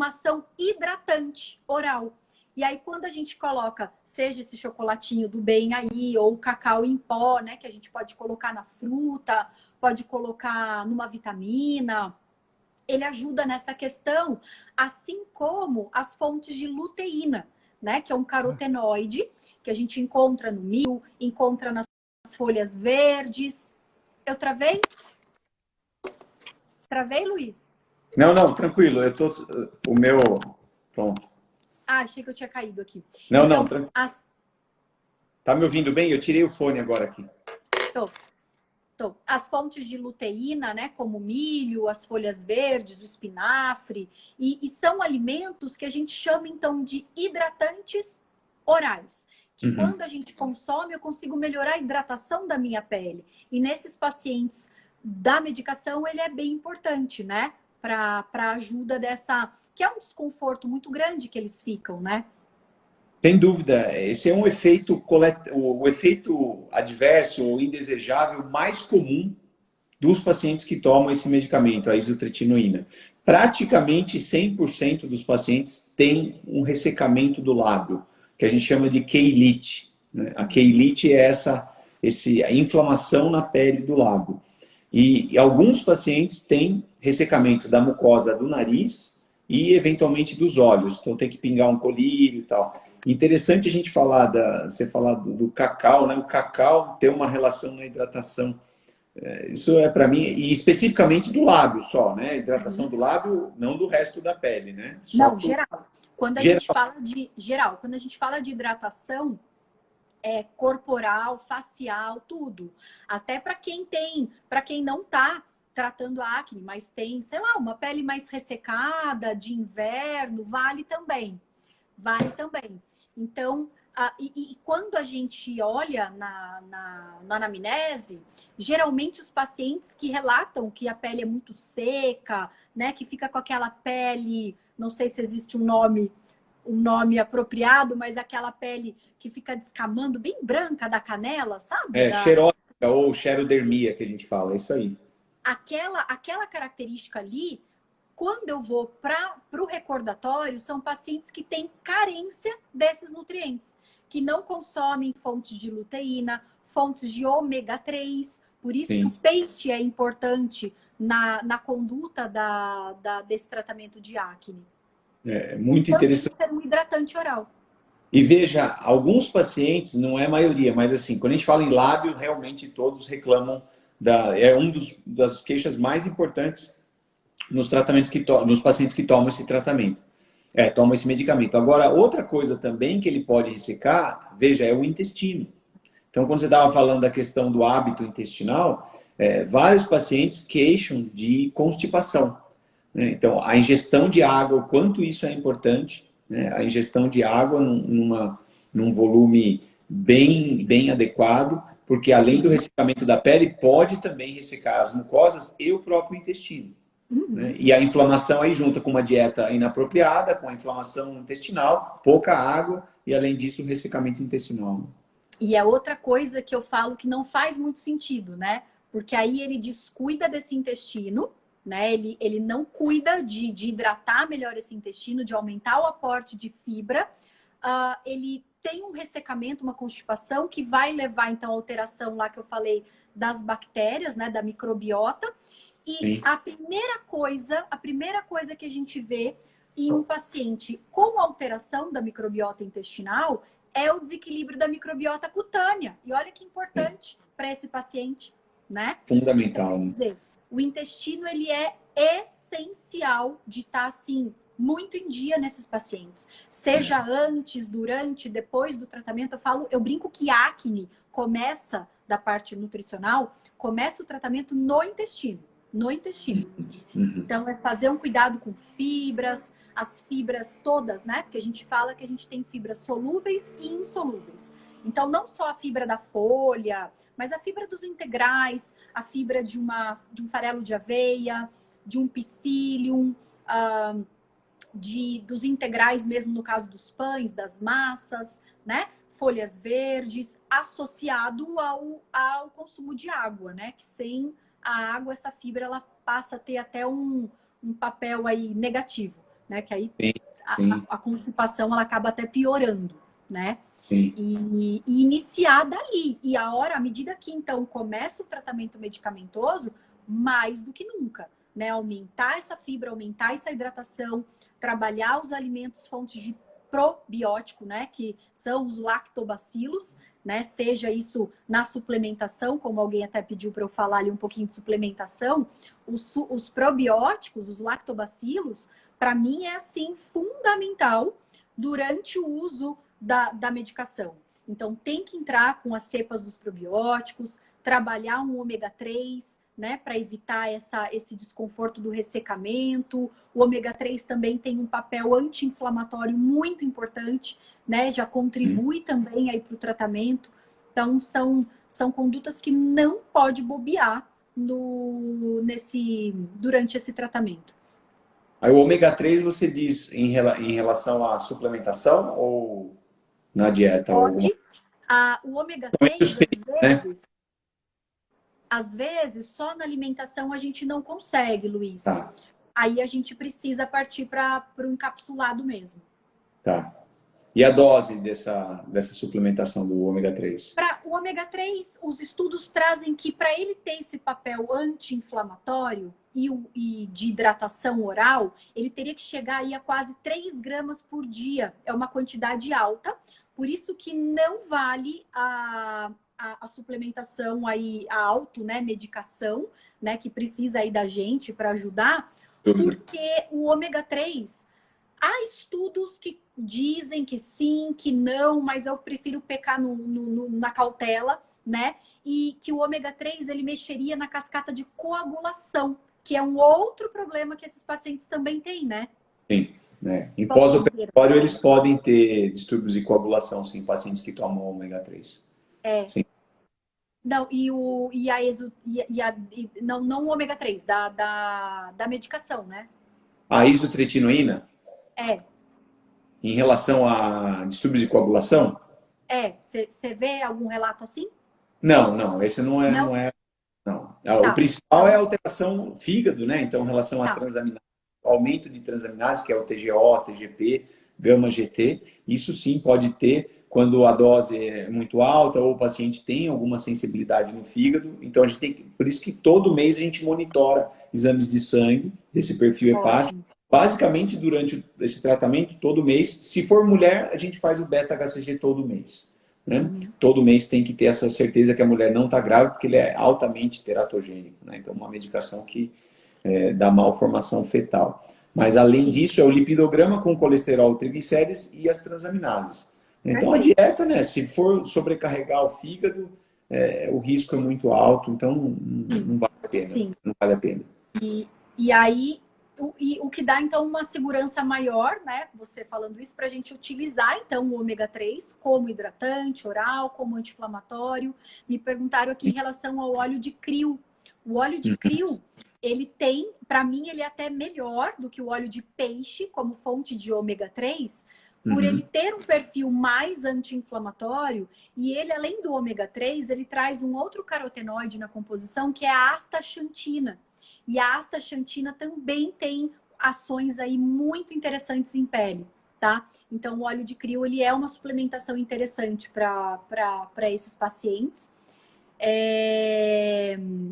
ação hidratante oral. E aí, quando a gente coloca, seja esse chocolatinho do bem aí, ou o cacau em pó, né, que a gente pode colocar na fruta, pode colocar numa vitamina, ele ajuda nessa questão, assim como as fontes de luteína, né, que é um carotenoide, que a gente encontra no milho, encontra nas folhas verdes. Eu travei? Travei, Luiz? Não, tranquilo. O meu... Pronto. Achei que eu tinha caído aqui. Não, tranquilo. Tá me ouvindo bem? Eu tirei o fone agora aqui. As fontes de luteína, né, como o milho, as folhas verdes, o espinafre, e são alimentos que a gente chama, então, de hidratantes orais. Que quando a gente consome, eu consigo melhorar a hidratação da minha pele. E nesses pacientes da medicação, ele é bem importante, né? Para ajuda dessa... Que é um desconforto muito grande que eles ficam, né? Sem dúvida. Esse é um efeito, o efeito adverso ou indesejável mais comum dos pacientes que tomam esse medicamento, a isotretinoína. Praticamente 100% dos pacientes têm um ressecamento do lábio, que a gente chama de queilite. A queilite é a inflamação na pele do lábio. E alguns pacientes têm ressecamento da mucosa do nariz e, eventualmente, dos olhos. Então, tem que pingar um colírio e tal. Interessante a gente falar você falar do cacau, né? O cacau tem uma relação na hidratação. Isso é para mim, e especificamente do lábio só, né? Hidratação do lábio, não do resto da pele, né? Geral. Quando a gente fala de geral, quando a gente fala de hidratação, corporal, facial, tudo. Até para quem não tá tratando a acne, mas tem, sei lá, uma pele mais ressecada de inverno, vale também. Então, quando a gente olha na anamnese, geralmente os pacientes que relatam que a pele é muito seca, né, que fica com aquela pele, não sei se existe um nome apropriado, mas aquela pele que fica descamando, bem branca da canela, sabe? Xerótica ou xerodermia que a gente fala, é isso aí. Aquela característica ali, quando eu vou para o recordatório, são pacientes que têm carência desses nutrientes, que não consomem fontes de luteína, fontes de ômega 3. Por isso que o Sim. peixe é importante na conduta desse tratamento de acne. É O muito tanto de interessante. ser um hidratante oral. E veja, alguns pacientes, não é a maioria, mas assim, quando a gente fala em lábio, realmente todos reclamam é das queixas mais importantes nos tratamentos nos pacientes que tomam esse tratamento, tomam esse medicamento. Agora, outra coisa também que ele pode ressecar, veja, é o intestino. Então, quando você estava falando da questão do hábito intestinal, vários pacientes queixam de constipação, né? Então, a ingestão de água, o quanto isso é importante, né? A ingestão de água num volume bem adequado, porque além do ressecamento da pele, pode também ressecar as mucosas e o próprio intestino. Né? E a inflamação aí junta com uma dieta inapropriada, com a inflamação intestinal, pouca água e, além disso, o ressecamento intestinal. E é outra coisa que eu falo que não faz muito sentido, né? Porque aí ele descuida desse intestino, né? Ele não cuida de hidratar melhor esse intestino, de aumentar o aporte de fibra. Ele tem um ressecamento, uma constipação que vai levar, então, à alteração lá que eu falei das bactérias, né? Da microbiota. E Sim. a primeira coisa que a gente vê em um paciente com alteração da microbiota intestinal é o desequilíbrio da microbiota cutânea. E olha que importante para esse paciente, né? Fundamental. Quer dizer, o intestino, ele é essencial de estar, assim, muito em dia nesses pacientes. Seja antes, durante, depois do tratamento. Eu brinco que acne começa, da parte nutricional, começa o tratamento no intestino. No intestino. Então, é fazer um cuidado com fibras, as fibras todas, né? Porque a gente fala que a gente tem fibras solúveis e insolúveis. Então, não só a fibra da folha, mas a fibra dos integrais, a fibra de um farelo de aveia, de um psyllium, dos integrais mesmo no caso dos pães, das massas, né? Folhas verdes, associado ao consumo de água, né? Que sem a água, essa fibra, ela passa a ter até um papel aí negativo, né? Que aí a constipação, ela acaba até piorando, né? E iniciar dali. E à medida que, então, começa o tratamento medicamentoso, mais do que nunca, né? Aumentar essa fibra, aumentar essa hidratação, trabalhar os alimentos fontes de probiótico, né? Que são os lactobacilos, né? Seja isso na suplementação, como alguém até pediu para eu falar ali um pouquinho de suplementação, os probióticos, os lactobacilos, para mim é assim fundamental durante o uso da medicação. Então tem que entrar com as cepas dos probióticos, trabalhar um ômega 3, né, para evitar esse desconforto do ressecamento. O ômega 3 também tem um papel anti-inflamatório muito importante, né? Já contribui também aí para o tratamento. Então, são condutas que não pode bobear durante esse tratamento. Aí o ômega 3 você diz em relação à suplementação ou na dieta? Pode. O ômega 3, às vezes, só na alimentação a gente não consegue, Luiz. Tá. Aí a gente precisa partir para o encapsulado mesmo. Tá. E a dose dessa suplementação do ômega 3? Para o ômega 3, os estudos trazem que para ele ter esse papel anti-inflamatório e de hidratação oral, ele teria que chegar aí a quase 3 gramas por dia. É uma quantidade alta, por isso que não vale a suplementação aí, a automedicação, né, que precisa aí da gente para ajudar, porque o ômega 3, há estudos que dizem que sim, que não, mas eu prefiro pecar na cautela, né? E que o ômega 3, ele mexeria na cascata de coagulação, que é um outro problema que esses pacientes também têm, né? Sim. Né? Em pós-operatório, eles podem ter distúrbios de coagulação, sim, pacientes que tomam ômega 3. Sim. Não, não o ômega 3, da medicação, né? A isotretinoína? É. Em relação a distúrbios de coagulação? Você vê algum relato assim? Não, esse não é. Não. O principal é a alteração fígado, né? Então, em relação a transaminase, aumento de transaminase, que é o TGO, TGP, gama GT, isso sim pode ter quando a dose é muito alta ou o paciente tem alguma sensibilidade no fígado. Então, a gente tem, por isso que todo mês a gente monitora exames de sangue desse perfil hepático. Ótimo. Basicamente, durante esse tratamento, todo mês. Se for mulher, a gente faz o beta-HCG todo mês. Né? Uhum. Todo mês tem que ter essa certeza que a mulher não está grávida, porque ele é altamente teratogênico. Né? Então, uma medicação que dá malformação fetal. Mas, além Sim. disso, é o lipidograma com colesterol, triglicérides e as transaminases. Então, a Perfeito. dieta, né, se for sobrecarregar o fígado, o risco é muito alto, então Sim. não vale a pena. Sim. Não vale a pena. E aí, o que dá, então, uma segurança maior, né? Você falando isso, para a gente utilizar, então, o ômega 3 como hidratante oral, como anti-inflamatório. Me perguntaram aqui em relação ao óleo de krill. O óleo de krill, ele tem, para mim, ele é até melhor do que o óleo de peixe como fonte de ômega 3, por ele ter um perfil mais anti-inflamatório, e ele, além do ômega 3, ele traz um outro carotenoide na composição, que é a astaxantina. E a astaxantina também tem ações aí muito interessantes em pele, tá? Então, o óleo de krill, ele é uma suplementação interessante para esses pacientes.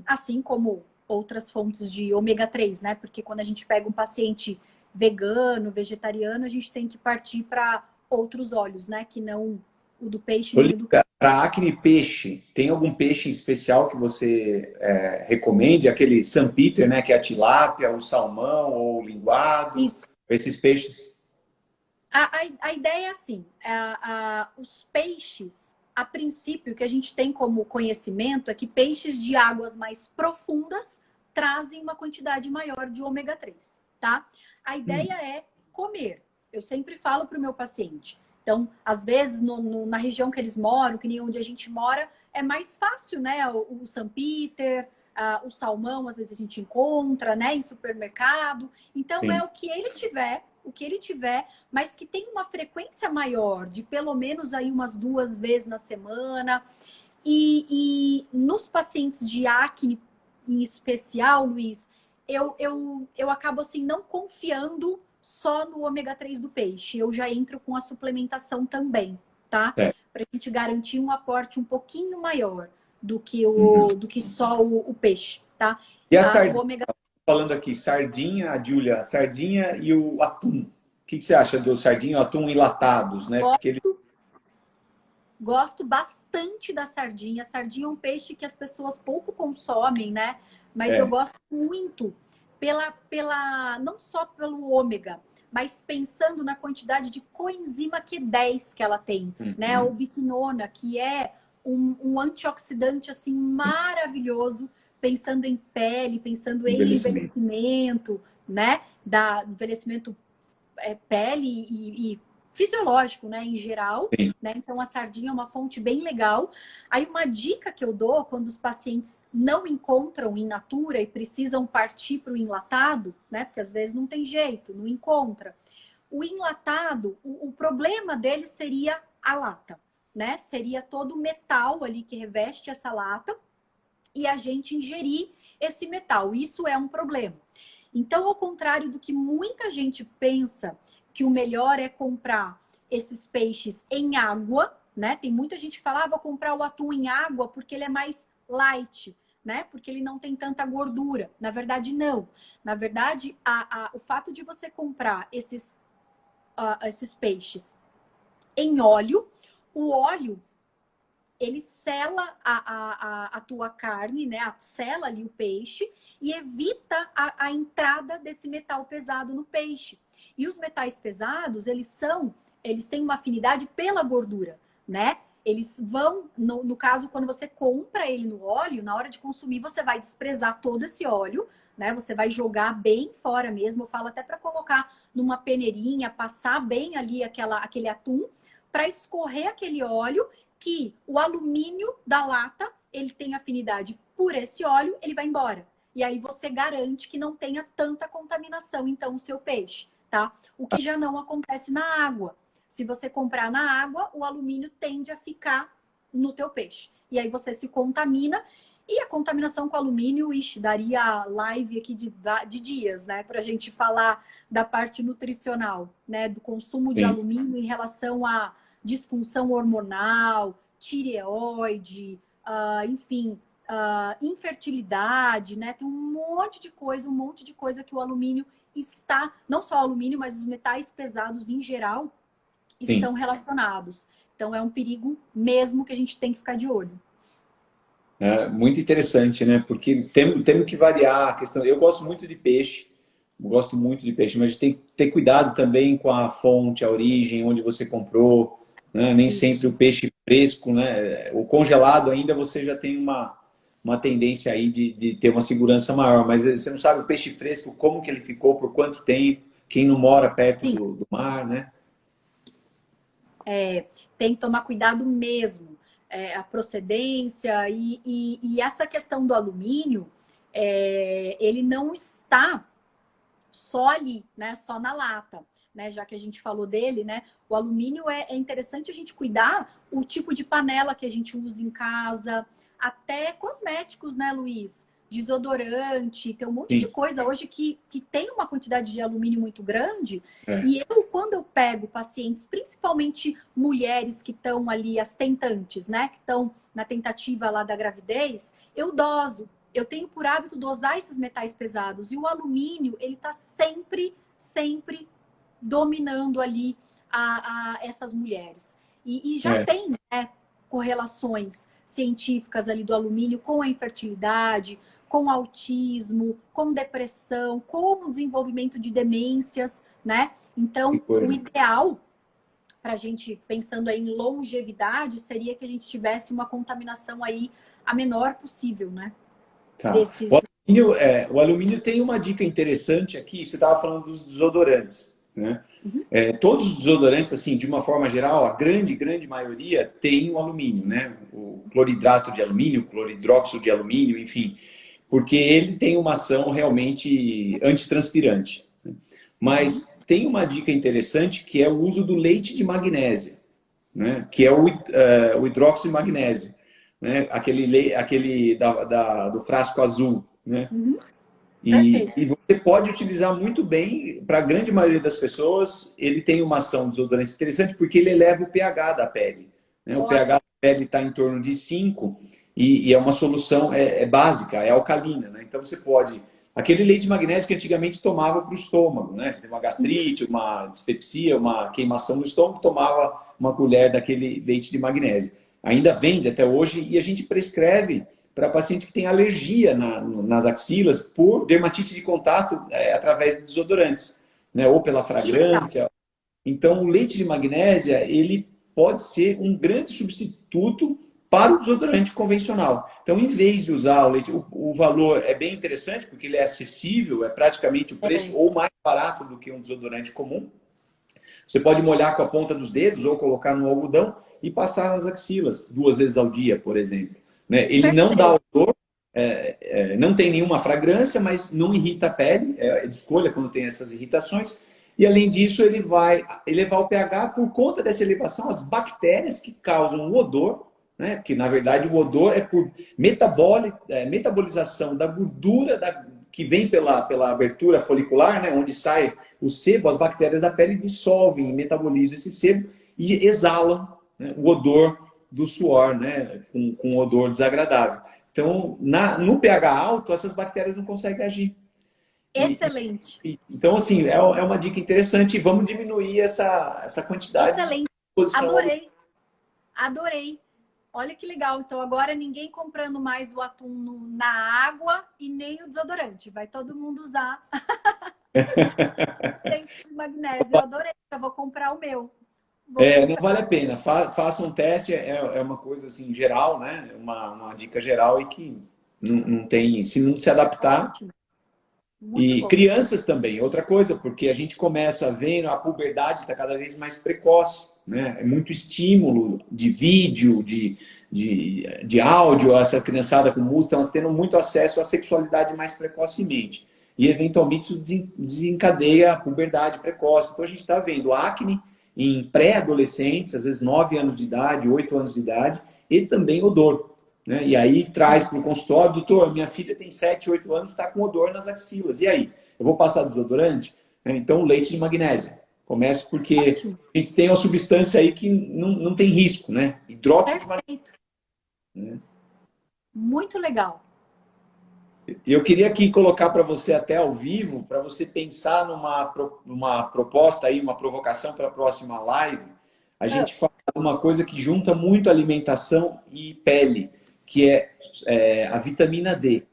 Assim como outras fontes de ômega 3, né? Porque quando a gente pega um paciente vegano, vegetariano, a gente tem que partir para outros óleos, né? Que não o do peixe nem o do... Para acne peixe, tem algum peixe em especial que você recomende? Aquele Sanpeter, né, que é a tilápia, o salmão ou o linguado? Isso. Esses peixes? A ideia é assim, os peixes, a princípio, o que a gente tem como conhecimento é que peixes de águas mais profundas trazem uma quantidade maior de ômega 3, tá? A ideia é comer. Eu sempre falo para o meu paciente. Então, às vezes, na região que eles moram, que nem onde a gente mora, é mais fácil, né? O São Peter, o salmão, às vezes a gente encontra, né? Em supermercado. Então, é Sim. o que ele tiver, mas que tem uma frequência maior, de pelo menos aí umas 2 vezes na semana. E nos pacientes de acne, em especial, Luiz, eu acabo assim não confiando só no ômega 3 do peixe. Eu já entro com a suplementação também, tá? É. Para a gente garantir um aporte um pouquinho maior do que, Uhum. do que só o peixe, tá? E a O sardinha? ômega Falando aqui, sardinha, a Júlia, a sardinha e o atum. O que você acha do sardinha e o atum enlatados, né? Porque ele... Gosto bastante da sardinha. A sardinha é um peixe que as pessoas pouco consomem, né? Mas eu É. gosto muito não só pelo ômega, mas pensando na quantidade de coenzima Q10 que ela tem, né? A ubiquinona, que é um antioxidante assim maravilhoso, pensando em pele, pensando em Envelhecimento. envelhecimento, né? Envelhecimento pele e fisiológico, né, em geral, Sim. né? Então a sardinha é uma fonte bem legal. Aí uma dica que eu dou quando os pacientes não encontram in natura e precisam partir para o enlatado, né? Porque às vezes não tem jeito, não encontra. O enlatado, o problema dele seria a lata, né? Seria todo o metal ali que reveste essa lata e a gente ingerir esse metal. Isso é um problema. Então, ao contrário do que muita gente pensa, que o melhor é comprar esses peixes em água, né? Tem muita gente que fala, vou comprar o atum em água porque ele é mais light, né? Porque ele não tem tanta gordura. Na verdade, não. Na verdade, o fato de você comprar esses peixes em óleo, o óleo ele sela a tua carne, né? Sela ali o peixe e evita a entrada desse metal pesado no peixe. E os metais pesados, eles têm uma afinidade pela gordura, né? Eles vão, no caso, quando você compra ele no óleo, na hora de consumir, você vai desprezar todo esse óleo, né? Você vai jogar bem fora mesmo. Eu falo até para colocar numa peneirinha, passar bem ali aquele atum, para escorrer aquele óleo que o alumínio da lata, ele tem afinidade por esse óleo, ele vai embora. E aí você garante que não tenha tanta contaminação, então, o seu peixe, tá? O que já não acontece na água. Se você comprar na água, o alumínio tende a ficar no teu peixe. E aí você se contamina. E a contaminação com alumínio, daria live aqui de dias, né? Pra gente falar da parte nutricional, né? Do consumo de Sim. alumínio em relação a disfunção hormonal, tireoide, enfim, infertilidade, né? Tem um monte de coisa que o alumínio está, não só o alumínio, mas os metais pesados em geral, estão Sim. relacionados. Então, é um perigo mesmo que a gente tem que ficar de olho. É muito interessante, né? Porque temos que variar a questão. Eu gosto muito de peixe, gosto muito de peixe, mas tem que ter cuidado também com a fonte, a origem, onde você comprou, né? Nem sempre Isso. o peixe fresco, né? O congelado ainda você já tem uma tendência aí de ter uma segurança maior, mas você não sabe o peixe fresco, como que ele ficou, por quanto tempo, quem não mora perto Sim, do mar, né? tem que tomar cuidado mesmo. A procedência e essa questão do alumínio, ele não está só ali, né? Só na lata, né? Já que a gente falou dele, né? O alumínio é interessante a gente cuidar o tipo de panela que a gente usa em casa, até cosméticos, né, Luiz? Desodorante, tem um monte de Sim, coisa hoje que tem uma quantidade de alumínio muito grande. é, E eu, quando eu pego pacientes, principalmente mulheres que estão ali, as tentantes, né? Que estão na tentativa lá da gravidez, eu doso. Eu tenho por hábito dosar esses metais pesados. E o alumínio, ele está sempre dominando ali essas mulheres. E já é. tem, né, correlações científicas ali do alumínio com a infertilidade, com autismo, com depressão, com o desenvolvimento de demências, né? Que Então, o coisa. ideal para a gente, pensando aí em longevidade, seria que a gente tivesse uma contaminação aí a menor possível, né? Tá. Desses. O alumínio tem uma dica interessante aqui. Você estava falando dos desodorantes, né? Uhum. Todos os desodorantes, assim, de uma forma geral, a grande maioria tem o alumínio, né? O cloridrato de alumínio, o cloridróxido de alumínio, enfim, porque ele tem uma ação realmente antitranspirante. Uhum. Mas tem uma dica interessante que é o uso do leite de magnésia, né? Que é o hidróxido de magnésio, né? Aquele do frasco azul, né? Uhum. Perfeito. E você pode utilizar muito bem, para a grande maioria das pessoas, ele tem uma ação desodorante interessante porque ele eleva o pH da pele, né? O pH Ótimo. da pele está em torno de 5 e é uma solução básica, é alcalina, né? Então você pode. Aquele leite de magnésio que antigamente tomava para o estômago, né? Você tem uma Uhum. gastrite, uma dispepsia, uma queimação no estômago, tomava uma colher daquele leite de magnésio. Ainda vende até hoje e a gente prescreve para pacientes que têm alergia nas axilas por dermatite de contato através de desodorantes, né? Ou pela Que legal. fragrância. Então, o leite de magnésia, ele pode ser um grande substituto para o desodorante convencional. Então, em vez de usar o leite, o valor é bem interessante, porque ele é acessível, é praticamente o preço É, ou mais barato do que um desodorante comum. Você pode molhar com a ponta dos dedos ou colocar no algodão e passar nas axilas 2 vezes ao dia, por exemplo. Né? Ele não dá perfeito. odor, não tem nenhuma fragrância, mas não irrita a pele, é de escolha quando tem essas irritações. E além disso, ele vai elevar o pH por conta dessa elevação, as bactérias que causam o odor, né? Que na verdade o odor é por metabolização da gordura que vem pela abertura folicular, né? Onde sai o sebo, as bactérias da pele dissolvem e metabolizam esse sebo e exalam, né, o odor do suor, né? Com um odor desagradável. Então, no pH alto, essas bactérias não conseguem agir. E, Excelente. então, assim, é uma dica interessante. Vamos diminuir essa quantidade de Excelente. exposição ao. Adorei. Adorei. Olha que legal. Então agora ninguém comprando mais o atum na água e nem o desodorante. Vai todo mundo usar leite de magnésio. Eu adorei. Eu vou comprar o meu. Vou Não comprar. vale a pena. Faça um teste, é uma coisa assim geral, né? Uma dica geral e que não tem, se não se adaptar. Ótimo. Muito E bom. crianças também, outra coisa, porque a gente começa vendo a puberdade está cada vez mais precoce, né? É muito estímulo de vídeo, de áudio, essa criançada com música, estão tendo muito acesso à sexualidade mais precocemente. E, eventualmente, isso desencadeia a puberdade precoce. Então, a gente está vendo acne em pré-adolescentes, às vezes 9 anos de idade, 8 anos de idade, e também odor. Né? E aí traz para o consultório, doutor, minha filha tem 7, 8 anos, está com odor nas axilas. E aí? Eu vou passar desodorante? Então, leite de magnésia. Comece porque Ótimo. a gente tem uma substância aí que não tem risco, né? Hidróxido de magnésio. Perfeito. Né? Muito legal. E eu queria aqui colocar para você até ao vivo, para você pensar numa proposta aí, uma provocação para a próxima live. A Ah, gente fala de uma coisa que junta muito alimentação e pele, que é a vitamina D.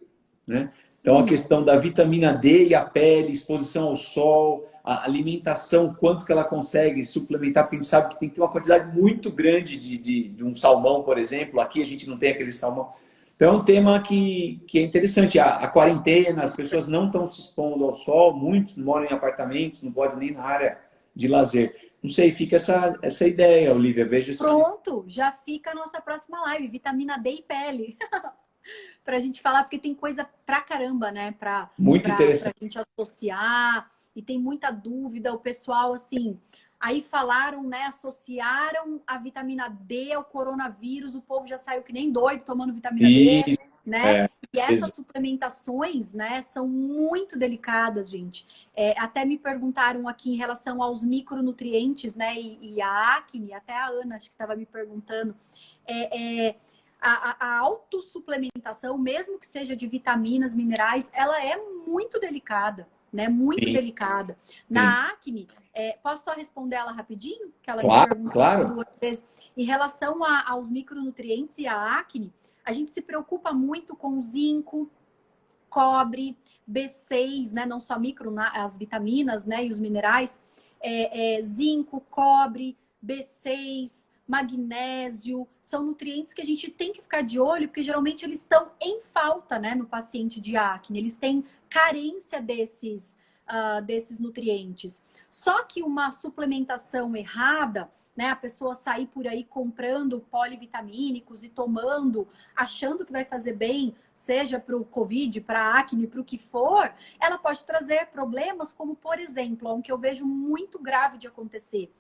Né? Então, a questão da vitamina D e a pele, exposição ao sol, a alimentação, quanto que ela consegue suplementar, porque a gente sabe que tem que ter uma quantidade muito grande de um salmão, por exemplo. Aqui a gente não tem aquele salmão. Então, é um tema que é interessante. A quarentena, as pessoas não estão se expondo ao sol, muitos moram em apartamentos, não podem nem na área de lazer. Não sei, fica essa ideia, Olivia. Veja se. pronto, já fica a nossa próxima live, vitamina D e pele. Para a gente falar, porque tem coisa pra caramba, né? Muito Pra interessante. gente associar, e tem muita dúvida. O pessoal, assim, aí falaram, né? Associaram a vitamina D ao coronavírus, o povo já saiu que nem doido tomando vitamina D, Isso, né? é, E essas suplementações, né, são muito delicadas, gente. Até me perguntaram aqui em relação aos micronutrientes, né, e a acne, até a Ana, acho que estava me perguntando. A autossuplementação, mesmo que seja de vitaminas, minerais, ela é muito delicada, né? Muito sim, delicada. sim. Na acne, posso só responder ela rapidinho? Que ela me Claro, perguntou claro. 2 vezes. Em relação aos micronutrientes e à acne, a gente se preocupa muito com zinco, cobre, B6, né? Não só micro, as vitaminas, né? E os minerais. Zinco, cobre, B6, magnésio, são nutrientes que a gente tem que ficar de olho, porque geralmente eles estão em falta, né, no paciente de acne. Eles têm carência desses nutrientes. Só que uma suplementação errada, né, a pessoa sair por aí comprando polivitamínicos e tomando, achando que vai fazer bem, seja para o Covid, para a acne, para o que for, ela pode trazer problemas como, por exemplo, um que eu vejo muito grave de acontecer.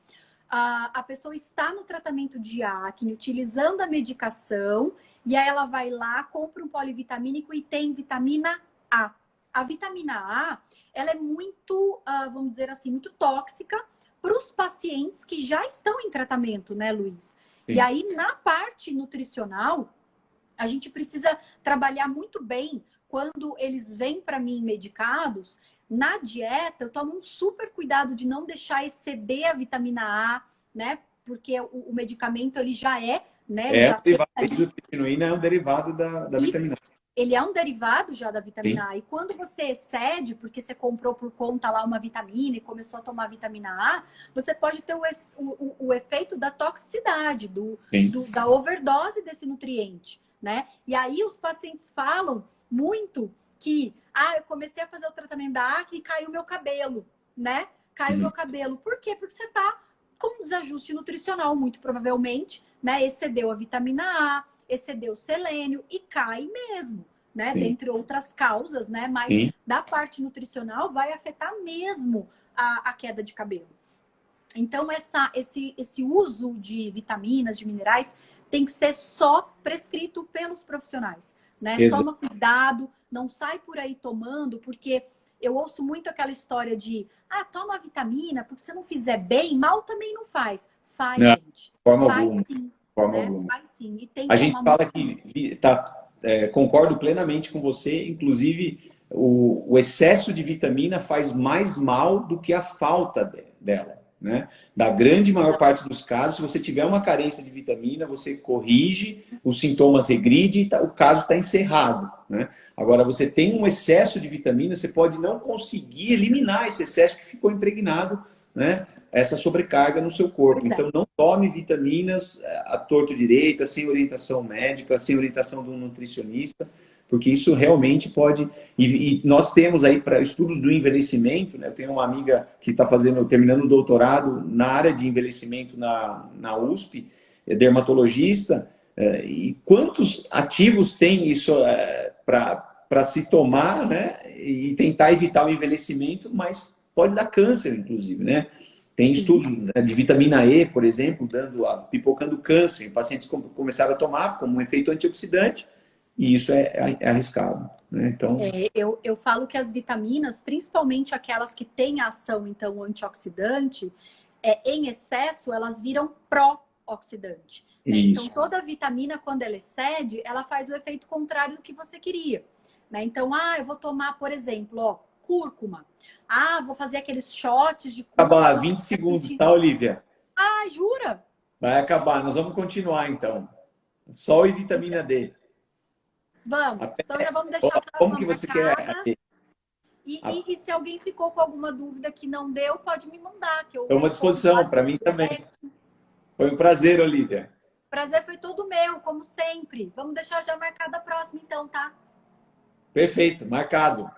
A pessoa está no tratamento de acne, utilizando a medicação, e aí ela vai lá, compra um polivitamínico e tem vitamina A. A vitamina A, ela é muito, vamos dizer assim, muito tóxica para os pacientes que já estão em tratamento, né, Luiz? E Sim. aí, na parte nutricional, a gente precisa trabalhar muito bem quando eles vêm para mim medicados. Na dieta, eu tomo um super cuidado de não deixar exceder a vitamina A, né? Porque o medicamento ele já né? Ele É um já tem derivado, a ali isotretinoína é um derivado da isso. vitamina Ele é um derivado já da A. Sim, vitamina A. E quando você excede, porque você comprou por conta lá uma vitamina e começou a tomar vitamina A, você pode ter o efeito da toxicidade, sim. da overdose desse nutriente, né? E aí os pacientes falam muito que, eu comecei a fazer o tratamento da acne e caiu meu cabelo, né? Caiu Uhum. meu cabelo. Por quê? Porque você tá com um desajuste nutricional, muito provavelmente, né? Excedeu a vitamina A, excedeu o selênio e cai mesmo, né? Sim, Dentre outras causas, né? Mas sim. da parte nutricional vai afetar mesmo a queda de cabelo. Então, esse uso de vitaminas, de minerais, tem que ser só prescrito pelos profissionais, né? Exato. Toma cuidado, não sai por aí tomando, porque eu ouço muito aquela história de toma vitamina, porque se não fizer bem, mal também não faz. Faz, Não, de gente. forma Faz alguma. De sim, forma né? alguma. Faz sim. E tem A que gente tomar muito fala que concordo plenamente com você, inclusive o excesso de vitamina faz mais mal do que a falta dela. Né? Da grande maior cuidado. parte dos casos, se você tiver uma carência de vitamina, você corrige, os sintomas regridem e o caso está encerrado. Né? Agora, você tem um excesso de vitamina, você pode não conseguir eliminar esse excesso que ficou impregnado, né? Essa sobrecarga no seu corpo. Pois é. Então, não tome vitaminas à torto direita, sem orientação médica, sem orientação de um nutricionista, porque isso realmente pode. E nós temos aí para estudos do envelhecimento, né? Eu tenho uma amiga que está terminando o doutorado na área de envelhecimento na USP, é dermatologista, e quantos ativos tem isso para se tomar, né? E tentar evitar o envelhecimento, mas pode dar câncer, inclusive, né? Tem Sim. estudos, né, de vitamina E, por exemplo, pipocando câncer. Pacientes começaram a tomar como um efeito antioxidante e isso é arriscado, né? Então, Eu falo que as vitaminas, principalmente aquelas que têm ação, então, antioxidante, em excesso, elas viram pró-oxidante, né? Então, isso. toda vitamina, quando ela excede, ela faz o efeito contrário do que você queria, né? Então, eu vou tomar, por exemplo, ó, cúrcuma. Vou fazer aqueles shots de Acabar cúrcuma. 20 segundos, tá, Olivia? Jura? Vai acabar. Nós vamos continuar, então. Sol e vitamina D. Vamos. Até- Então, já vamos deixar a Como próxima que você quer? marcada. E se alguém ficou com alguma dúvida que não deu, pode me mandar, que eu Estou à respondo lá disposição, para no mim também. direct. Foi um prazer, Olivia. Prazer foi todo meu, como sempre. Vamos deixar já marcada a próxima, então, tá? Perfeito, marcado.